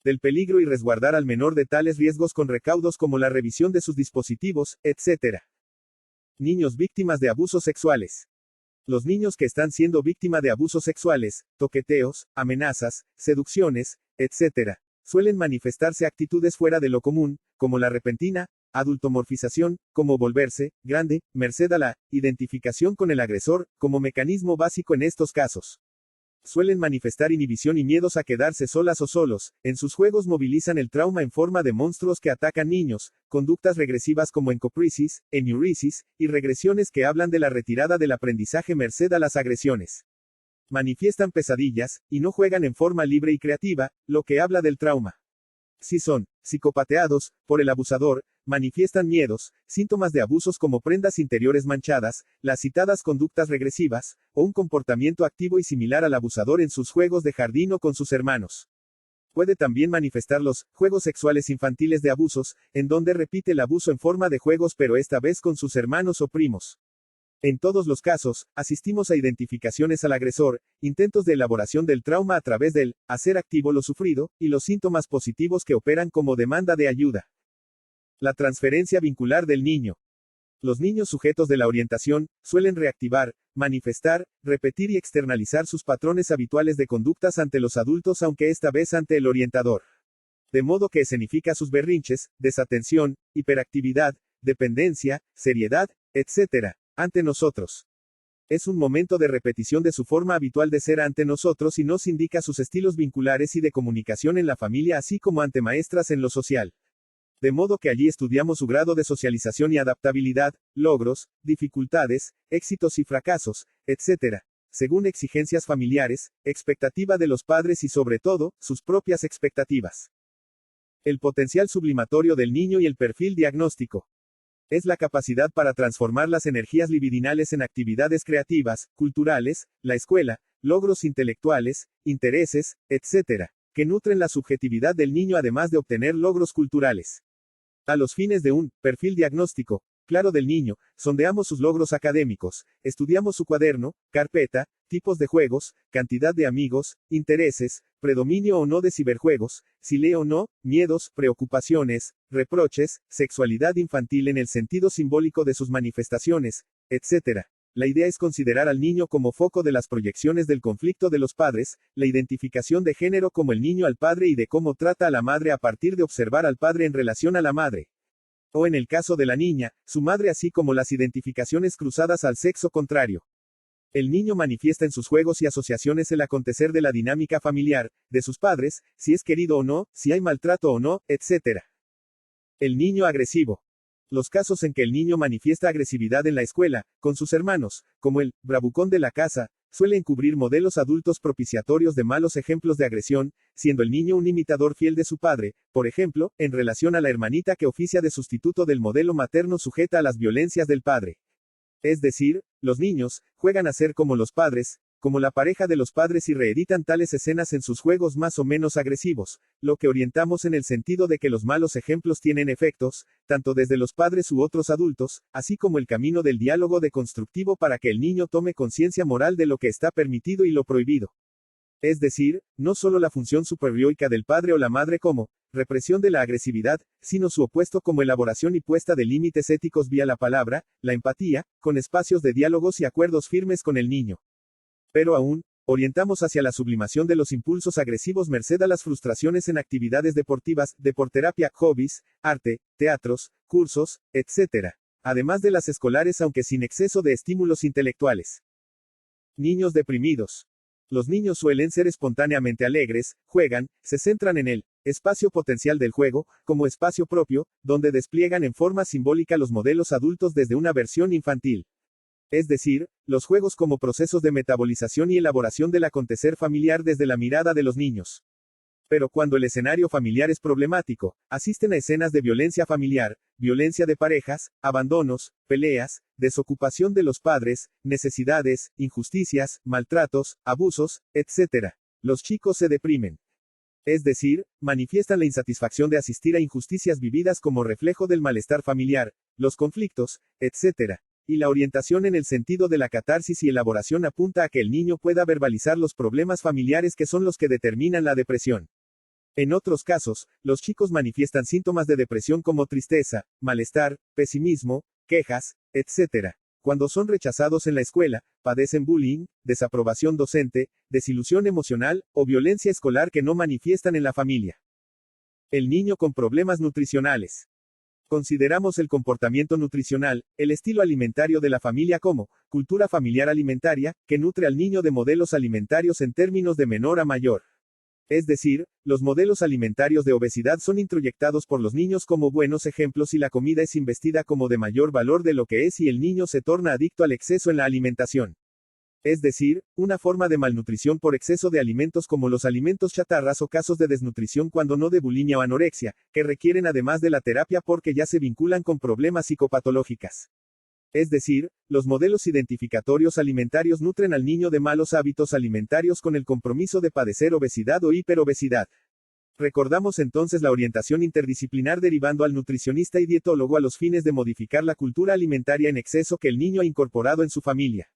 del peligro y resguardar al menor de tales riesgos con recaudos como la revisión de sus dispositivos, etc. Niños víctimas de abusos sexuales. Los niños que están siendo víctima de abusos sexuales, toqueteos, amenazas, seducciones, etc., suelen manifestarse actitudes fuera de lo común, como la repentina adultomorfización, como volverse grande, merced a la identificación con el agresor, como mecanismo básico en estos casos. Suelen manifestar inhibición y miedos a quedarse solas o solos, en sus juegos movilizan el trauma en forma de monstruos que atacan niños, conductas regresivas como encopresis, enuresis, y regresiones que hablan de la retirada del aprendizaje merced a las agresiones. Manifiestan pesadillas, y no juegan en forma libre y creativa, lo que habla del trauma. Si son psicopateados por el abusador, manifiestan miedos, síntomas de abusos como prendas interiores manchadas, las citadas conductas regresivas, o un comportamiento activo y similar al abusador en sus juegos de jardín o con sus hermanos. Puede también manifestar los juegos sexuales infantiles de abusos, en donde repite el abuso en forma de juegos pero esta vez con sus hermanos o primos. En todos los casos, asistimos a identificaciones al agresor, intentos de elaboración del trauma a través del hacer activo lo sufrido, y los síntomas positivos que operan como demanda de ayuda. La transferencia vincular del niño. Los niños sujetos de la orientación, suelen reactivar, manifestar, repetir y externalizar sus patrones habituales de conductas ante los adultos aunque esta vez ante el orientador. De modo que escenifica sus berrinches, desatención, hiperactividad, dependencia, seriedad, etc., ante nosotros. Es un momento de repetición de su forma habitual de ser ante nosotros y nos indica sus estilos vinculares y de comunicación en la familia así como ante maestras en lo social. De modo que allí estudiamos su grado de socialización y adaptabilidad, logros, dificultades, éxitos y fracasos, etc., según exigencias familiares, expectativa de los padres y sobre todo, sus propias expectativas. El potencial sublimatorio del niño y el perfil diagnóstico. Es la capacidad para transformar las energías libidinales en actividades creativas, culturales, la escuela, logros intelectuales, intereses, etc., que nutren la subjetividad del niño además de obtener logros culturales. A los fines de un perfil diagnóstico claro del niño, sondeamos sus logros académicos, estudiamos su cuaderno, carpeta, tipos de juegos, cantidad de amigos, intereses, predominio o no de ciberjuegos, si lee o no, miedos, preocupaciones, reproches, sexualidad infantil en el sentido simbólico de sus manifestaciones, etc. La idea es considerar al niño como foco de las proyecciones del conflicto de los padres, la identificación de género como el niño al padre y de cómo trata a la madre a partir de observar al padre en relación a la madre. O en el caso de la niña, su madre, así como las identificaciones cruzadas al sexo contrario. El niño manifiesta en sus juegos y asociaciones el acontecer de la dinámica familiar, de sus padres, si es querido o no, si hay maltrato o no, etc. El niño agresivo. Los casos en que el niño manifiesta agresividad en la escuela, con sus hermanos, como el bravucón de la casa, suelen cubrir modelos adultos propiciatorios de malos ejemplos de agresión, siendo el niño un imitador fiel de su padre, por ejemplo, en relación a la hermanita que oficia de sustituto del modelo materno sujeta a las violencias del padre. Es decir, los niños juegan a ser como los padres, como la pareja de los padres y reeditan tales escenas en sus juegos más o menos agresivos, lo que orientamos en el sentido de que los malos ejemplos tienen efectos, tanto desde los padres u otros adultos, así como el camino del diálogo deconstructivo para que el niño tome conciencia moral de lo que está permitido y lo prohibido. Es decir, no solo la función superioica del padre o la madre como represión de la agresividad, sino su opuesto como elaboración y puesta de límites éticos vía la palabra, la empatía, con espacios de diálogos y acuerdos firmes con el niño. Pero aún, orientamos hacia la sublimación de los impulsos agresivos merced a las frustraciones en actividades deportivas, deporterapia, hobbies, arte, teatros, cursos, etc. Además de las escolares aunque sin exceso de estímulos intelectuales. Niños deprimidos. Los niños suelen ser espontáneamente alegres, juegan, se centran en el espacio potencial del juego, como espacio propio, donde despliegan en forma simbólica los modelos adultos desde una versión infantil. Es decir, los juegos como procesos de metabolización y elaboración del acontecer familiar desde la mirada de los niños. Pero cuando el escenario familiar es problemático, asisten a escenas de violencia familiar, violencia de parejas, abandonos, peleas, desocupación de los padres, necesidades, injusticias, maltratos, abusos, etc. Los chicos se deprimen. Es decir, manifiestan la insatisfacción de asistir a injusticias vividas como reflejo del malestar familiar, los conflictos, etc. Y la orientación en el sentido de la catarsis y elaboración apunta a que el niño pueda verbalizar los problemas familiares que son los que determinan la depresión. En otros casos, los chicos manifiestan síntomas de depresión como tristeza, malestar, pesimismo, quejas, etc. Cuando son rechazados en la escuela, padecen bullying, desaprobación docente, desilusión emocional, o violencia escolar que no manifiestan en la familia. El niño con problemas nutricionales. Consideramos el comportamiento nutricional, el estilo alimentario de la familia como cultura familiar alimentaria, que nutre al niño de modelos alimentarios en términos de menor a mayor. Es decir, los modelos alimentarios de obesidad son introyectados por los niños como buenos ejemplos y la comida es investida como de mayor valor de lo que es y el niño se torna adicto al exceso en la alimentación. Es decir, una forma de malnutrición por exceso de alimentos como los alimentos chatarras o casos de desnutrición cuando no de bulimia o anorexia, que requieren además de la terapia porque ya se vinculan con problemas psicopatológicas. Es decir, los modelos identificatorios alimentarios nutren al niño de malos hábitos alimentarios con el compromiso de padecer obesidad o hiperobesidad. Recordamos entonces la orientación interdisciplinar derivando al nutricionista y dietólogo a los fines de modificar la cultura alimentaria en exceso que el niño ha incorporado en su familia.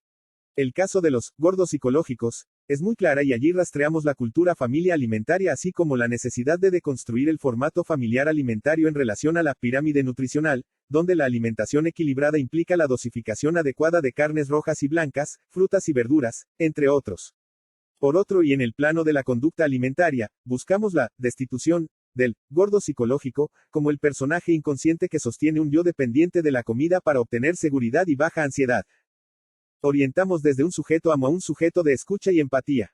El caso de los gordos psicológicos es muy clara y allí rastreamos la cultura familia alimentaria así como la necesidad de deconstruir el formato familiar alimentario en relación a la pirámide nutricional, donde la alimentación equilibrada implica la dosificación adecuada de carnes rojas y blancas, frutas y verduras, entre otros. Por otro y en el plano de la conducta alimentaria, buscamos la destitución del gordo psicológico, como el personaje inconsciente que sostiene un yo dependiente de la comida para obtener seguridad y baja ansiedad. Orientamos desde un sujeto amo a un sujeto de escucha y empatía.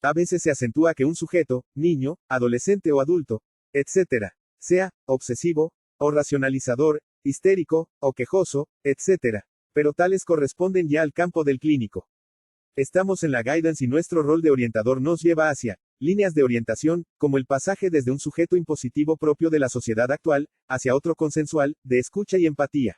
A veces se acentúa que un sujeto, niño, adolescente o adulto, etc., sea obsesivo, o racionalizador, histérico, o quejoso, etc., pero tales corresponden ya al campo del clínico. Estamos en la guidance y nuestro rol de orientador nos lleva hacia líneas de orientación, como el pasaje desde un sujeto impositivo propio de la sociedad actual, hacia otro consensual, de escucha y empatía.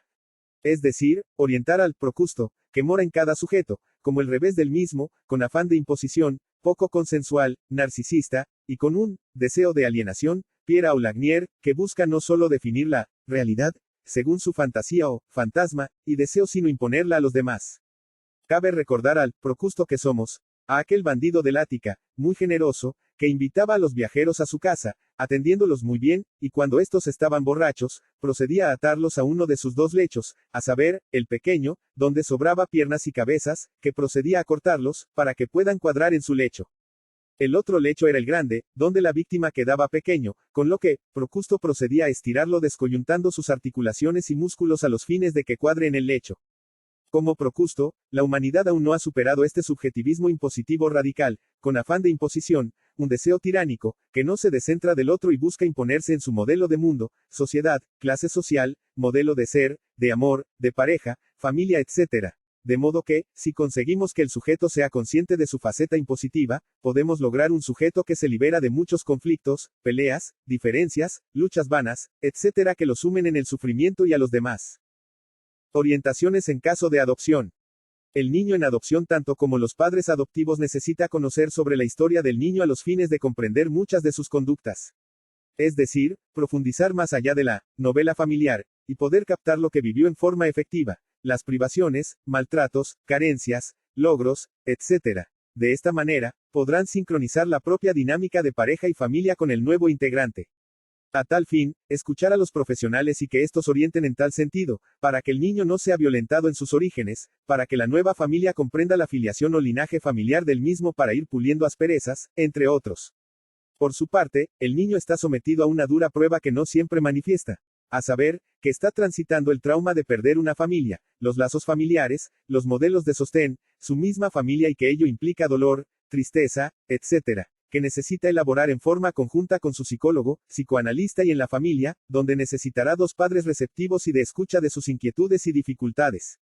Es decir, orientar al procusto, que mora en cada sujeto, como el revés del mismo, con afán de imposición, poco consensual, narcisista, y con un deseo de alienación, Pierre Aulagnier, que busca no solo definir la realidad, según su fantasía o fantasma, y deseo sino imponerla a los demás. Cabe recordar al procusto que somos, a aquel bandido del Ática, muy generoso, que invitaba a los viajeros a su casa, atendiéndolos muy bien, y cuando estos estaban borrachos, procedía a atarlos a uno de sus dos lechos, a saber, el pequeño, donde sobraba piernas y cabezas, que procedía a cortarlos, para que puedan cuadrar en su lecho. El otro lecho era el grande, donde la víctima quedaba pequeño, con lo que, Procusto procedía a estirarlo descoyuntando sus articulaciones y músculos a los fines de que cuadre en el lecho. Como Procusto, la humanidad aún no ha superado este subjetivismo impositivo radical, con afán de imposición, un deseo tiránico, que no se descentra del otro y busca imponerse en su modelo de mundo, sociedad, clase social, modelo de ser, de amor, de pareja, familia, etc. De modo que, si conseguimos que el sujeto sea consciente de su faceta impositiva, podemos lograr un sujeto que se libera de muchos conflictos, peleas, diferencias, luchas vanas, etc. que lo sumen en el sufrimiento y a los demás. Orientaciones en caso de adopción. El niño en adopción tanto como los padres adoptivos necesita conocer sobre la historia del niño a los fines de comprender muchas de sus conductas. Es decir, profundizar más allá de la novela familiar, y poder captar lo que vivió en forma efectiva, las privaciones, maltratos, carencias, logros, etc. De esta manera, podrán sincronizar la propia dinámica de pareja y familia con el nuevo integrante. A tal fin, escuchar a los profesionales y que estos orienten en tal sentido, para que el niño no sea violentado en sus orígenes, para que la nueva familia comprenda la filiación o linaje familiar del mismo para ir puliendo asperezas, entre otros. Por su parte, el niño está sometido a una dura prueba que no siempre manifiesta. A saber, que está transitando el trauma de perder una familia, los lazos familiares, los modelos de sostén, su misma familia y que ello implica dolor, tristeza, etc. Que necesita elaborar en forma conjunta con su psicólogo, psicoanalista y en la familia, donde necesitará dos padres receptivos y de escucha de sus inquietudes y dificultades.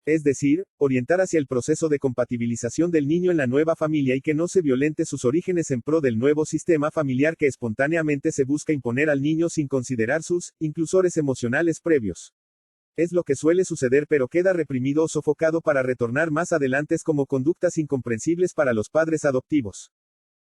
Es decir, orientar hacia el proceso de compatibilización del niño en la nueva familia y que no se violente sus orígenes en pro del nuevo sistema familiar que espontáneamente se busca imponer al niño sin considerar sus inclusores emocionales previos. Es lo que suele suceder pero queda reprimido o sofocado para retornar más adelante como conductas incomprensibles para los padres adoptivos.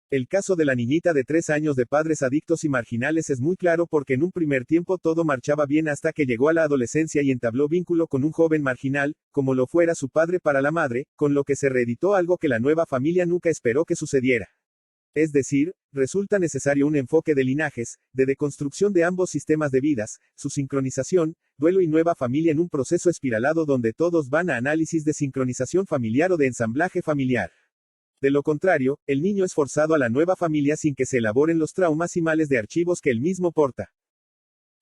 El caso de la niñita de 3 años de padres adictos y marginales es muy claro porque en un primer tiempo todo marchaba bien hasta que llegó a la adolescencia y entabló vínculo con un joven marginal, como lo fuera su padre para la madre, con lo que se reeditó algo que la nueva familia nunca esperó que sucediera. Es decir, resulta necesario un enfoque de linajes, de deconstrucción de ambos sistemas de vidas, su sincronización, duelo y nueva familia en un proceso espiralado donde todos van a análisis de sincronización familiar o de ensamblaje familiar. De lo contrario, el niño es forzado a la nueva familia sin que se elaboren los traumas y males de archivos que él mismo porta.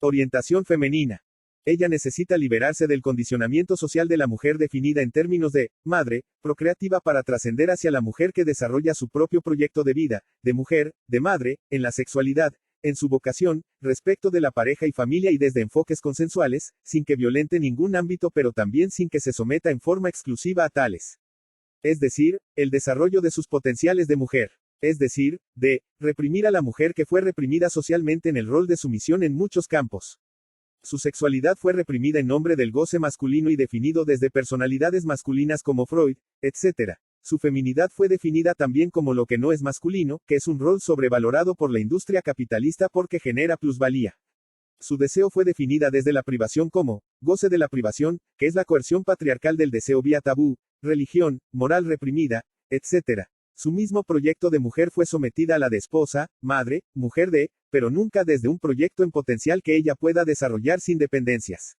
Orientación femenina. Ella necesita liberarse del condicionamiento social de la mujer definida en términos de madre, procreativa para trascender hacia la mujer que desarrolla su propio proyecto de vida, de mujer, de madre, en la sexualidad, en su vocación, respecto de la pareja y familia y desde enfoques consensuales, sin que violente ningún ámbito pero también sin que se someta en forma exclusiva a tales. Es decir, el desarrollo de sus potenciales de mujer. Es decir, de reprimir a la mujer que fue reprimida socialmente en el rol de sumisión en muchos campos. Su sexualidad fue reprimida en nombre del goce masculino y definido desde personalidades masculinas como Freud, etc. Su feminidad fue definida también como lo que no es masculino, que es un rol sobrevalorado por la industria capitalista porque genera plusvalía. Su deseo fue definida desde la privación como goce de la privación, que es la coerción patriarcal del deseo vía tabú, religión, moral reprimida, etc. Su mismo proyecto de mujer fue sometida a la de esposa, madre, mujer de, pero nunca desde un proyecto en potencial que ella pueda desarrollar sin dependencias.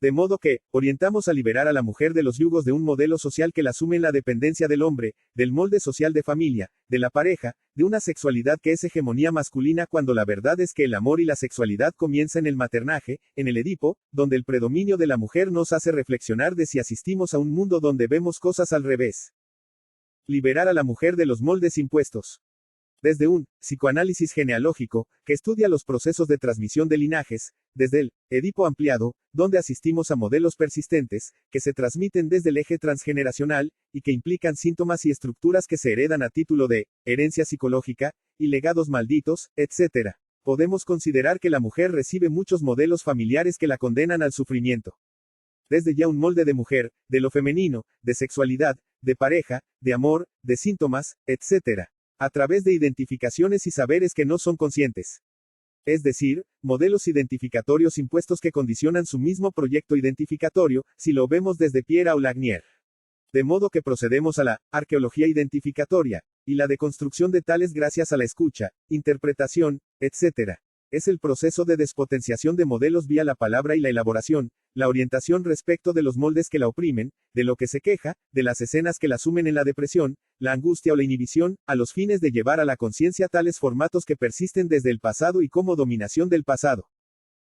De modo que, orientamos a liberar a la mujer de los yugos de un modelo social que la asume en la dependencia del hombre, del molde social de familia, de la pareja, de una sexualidad que es hegemonía masculina cuando la verdad es que el amor y la sexualidad comienza en el maternaje, en el Edipo, donde el predominio de la mujer nos hace reflexionar de si asistimos a un mundo donde vemos cosas al revés. Liberar a la mujer de los moldes impuestos. Desde un psicoanálisis genealógico, que estudia los procesos de transmisión de linajes, desde el Edipo ampliado, donde asistimos a modelos persistentes, que se transmiten desde el eje transgeneracional, y que implican síntomas y estructuras que se heredan a título de herencia psicológica, y legados malditos, etc. Podemos considerar que la mujer recibe muchos modelos familiares que la condenan al sufrimiento. Desde ya un molde de mujer, de lo femenino, de sexualidad, de pareja, de amor, de síntomas, etc. A través de identificaciones y saberes que no son conscientes. Es decir, modelos identificatorios impuestos que condicionan su mismo proyecto identificatorio, si lo vemos desde Pierre o Lagnier. De modo que procedemos a la arqueología identificatoria, y la deconstrucción de tales gracias a la escucha, interpretación, etc. Es el proceso de despotenciación de modelos vía la palabra y la elaboración, la orientación respecto de los moldes que la oprimen, de lo que se queja, de las escenas que la sumen en la depresión, la angustia o la inhibición, a los fines de llevar a la conciencia tales formatos que persisten desde el pasado y como dominación del pasado.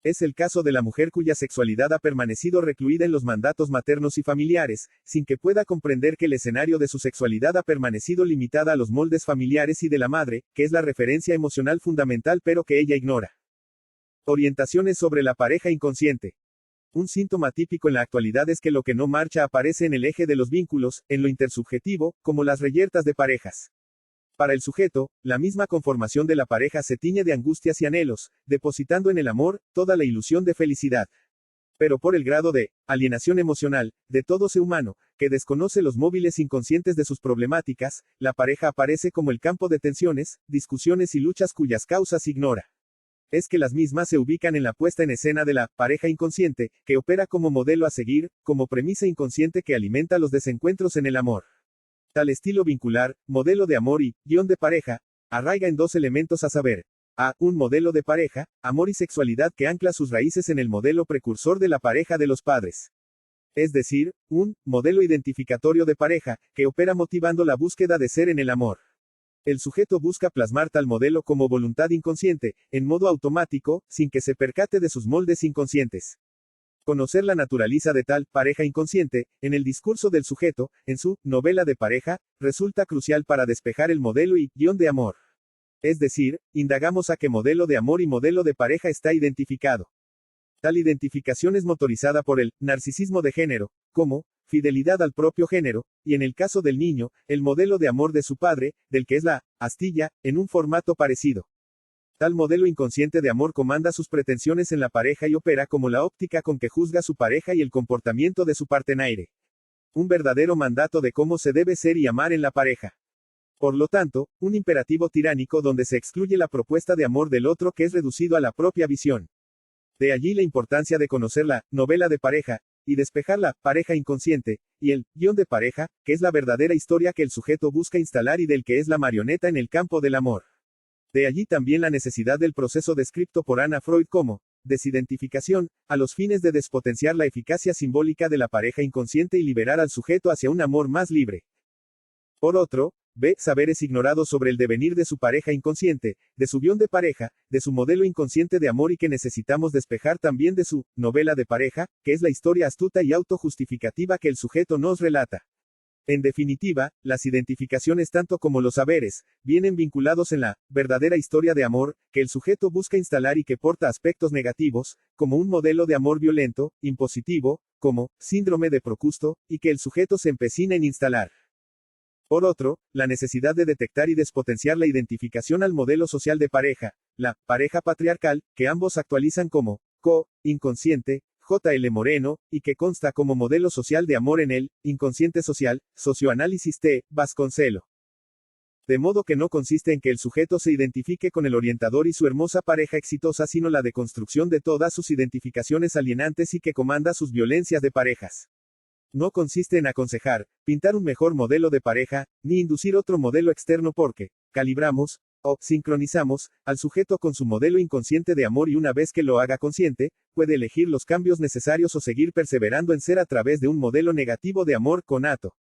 Es el caso de la mujer cuya sexualidad ha permanecido recluida en los mandatos maternos y familiares, sin que pueda comprender que el escenario de su sexualidad ha permanecido limitada a los moldes familiares y de la madre, que es la referencia emocional fundamental pero que ella ignora. Orientaciones sobre la pareja inconsciente. Un síntoma típico en la actualidad es que lo que no marcha aparece en el eje de los vínculos, en lo intersubjetivo, como las reyertas de parejas. Para el sujeto, la misma conformación de la pareja se tiñe de angustias y anhelos, depositando en el amor toda la ilusión de felicidad. Pero por el grado de alienación emocional de todo ser humano, que desconoce los móviles inconscientes de sus problemáticas, la pareja aparece como el campo de tensiones, discusiones y luchas cuyas causas ignora. Es que las mismas se ubican en la puesta en escena de la pareja inconsciente, que opera como modelo a seguir, como premisa inconsciente que alimenta los desencuentros en el amor. Tal estilo vincular, modelo de amor y guión de pareja, arraiga en dos elementos a saber. A. Un modelo de pareja, amor y sexualidad que ancla sus raíces en el modelo precursor de la pareja de los padres. Es decir, un modelo identificatorio de pareja, que opera motivando la búsqueda de ser en el amor. El sujeto busca plasmar tal modelo como voluntad inconsciente, en modo automático, sin que se percate de sus moldes inconscientes. Conocer la naturaleza de tal pareja inconsciente, en el discurso del sujeto, en su novela de pareja, resulta crucial para despejar el modelo y guión de amor. Es decir, indagamos a qué modelo de amor y modelo de pareja está identificado. Tal identificación es motorizada por el narcisismo de género, como fidelidad al propio género, y en el caso del niño, el modelo de amor de su padre, del que es la astilla, en un formato parecido. Tal modelo inconsciente de amor comanda sus pretensiones en la pareja y opera como la óptica con que juzga su pareja y el comportamiento de su partenaire. Un verdadero mandato de cómo se debe ser y amar en la pareja. Por lo tanto, un imperativo tiránico donde se excluye la propuesta de amor del otro que es reducido a la propia visión. De allí la importancia de conocer la novela de pareja, y despejar la pareja inconsciente, y el guión de pareja, que es la verdadera historia que el sujeto busca instalar y del que es la marioneta en el campo del amor. De allí también la necesidad del proceso descrito por Anna Freud como desidentificación, a los fines de despotenciar la eficacia simbólica de la pareja inconsciente y liberar al sujeto hacia un amor más libre. Por otro, b. Saberes ignorados sobre el devenir de su pareja inconsciente, de su guión de pareja, de su modelo inconsciente de amor y que necesitamos despejar también de su novela de pareja, que es la historia astuta y autojustificativa que el sujeto nos relata. En definitiva, las identificaciones tanto como los saberes, vienen vinculados en la verdadera historia de amor, que el sujeto busca instalar y que porta aspectos negativos, como un modelo de amor violento, impositivo, como síndrome de Procusto, y que el sujeto se empecina en instalar. Por otro, la necesidad de detectar y despotenciar la identificación al modelo social de pareja, la pareja patriarcal, que ambos actualizan como inconsciente, J.L. Moreno, y que consta como modelo social de amor en el inconsciente social, Socioanálisis T. Vasconcelo. De modo que no consiste en que el sujeto se identifique con el orientador y su hermosa pareja exitosa, sino la deconstrucción de todas sus identificaciones alienantes y que comanda sus violencias de parejas. No consiste en aconsejar, pintar un mejor modelo de pareja, ni inducir otro modelo externo porque calibramos, o sincronizamos, al sujeto con su modelo inconsciente de amor y una vez que lo haga consciente, puede elegir los cambios necesarios o seguir perseverando en ser a través de un modelo negativo de amor conato.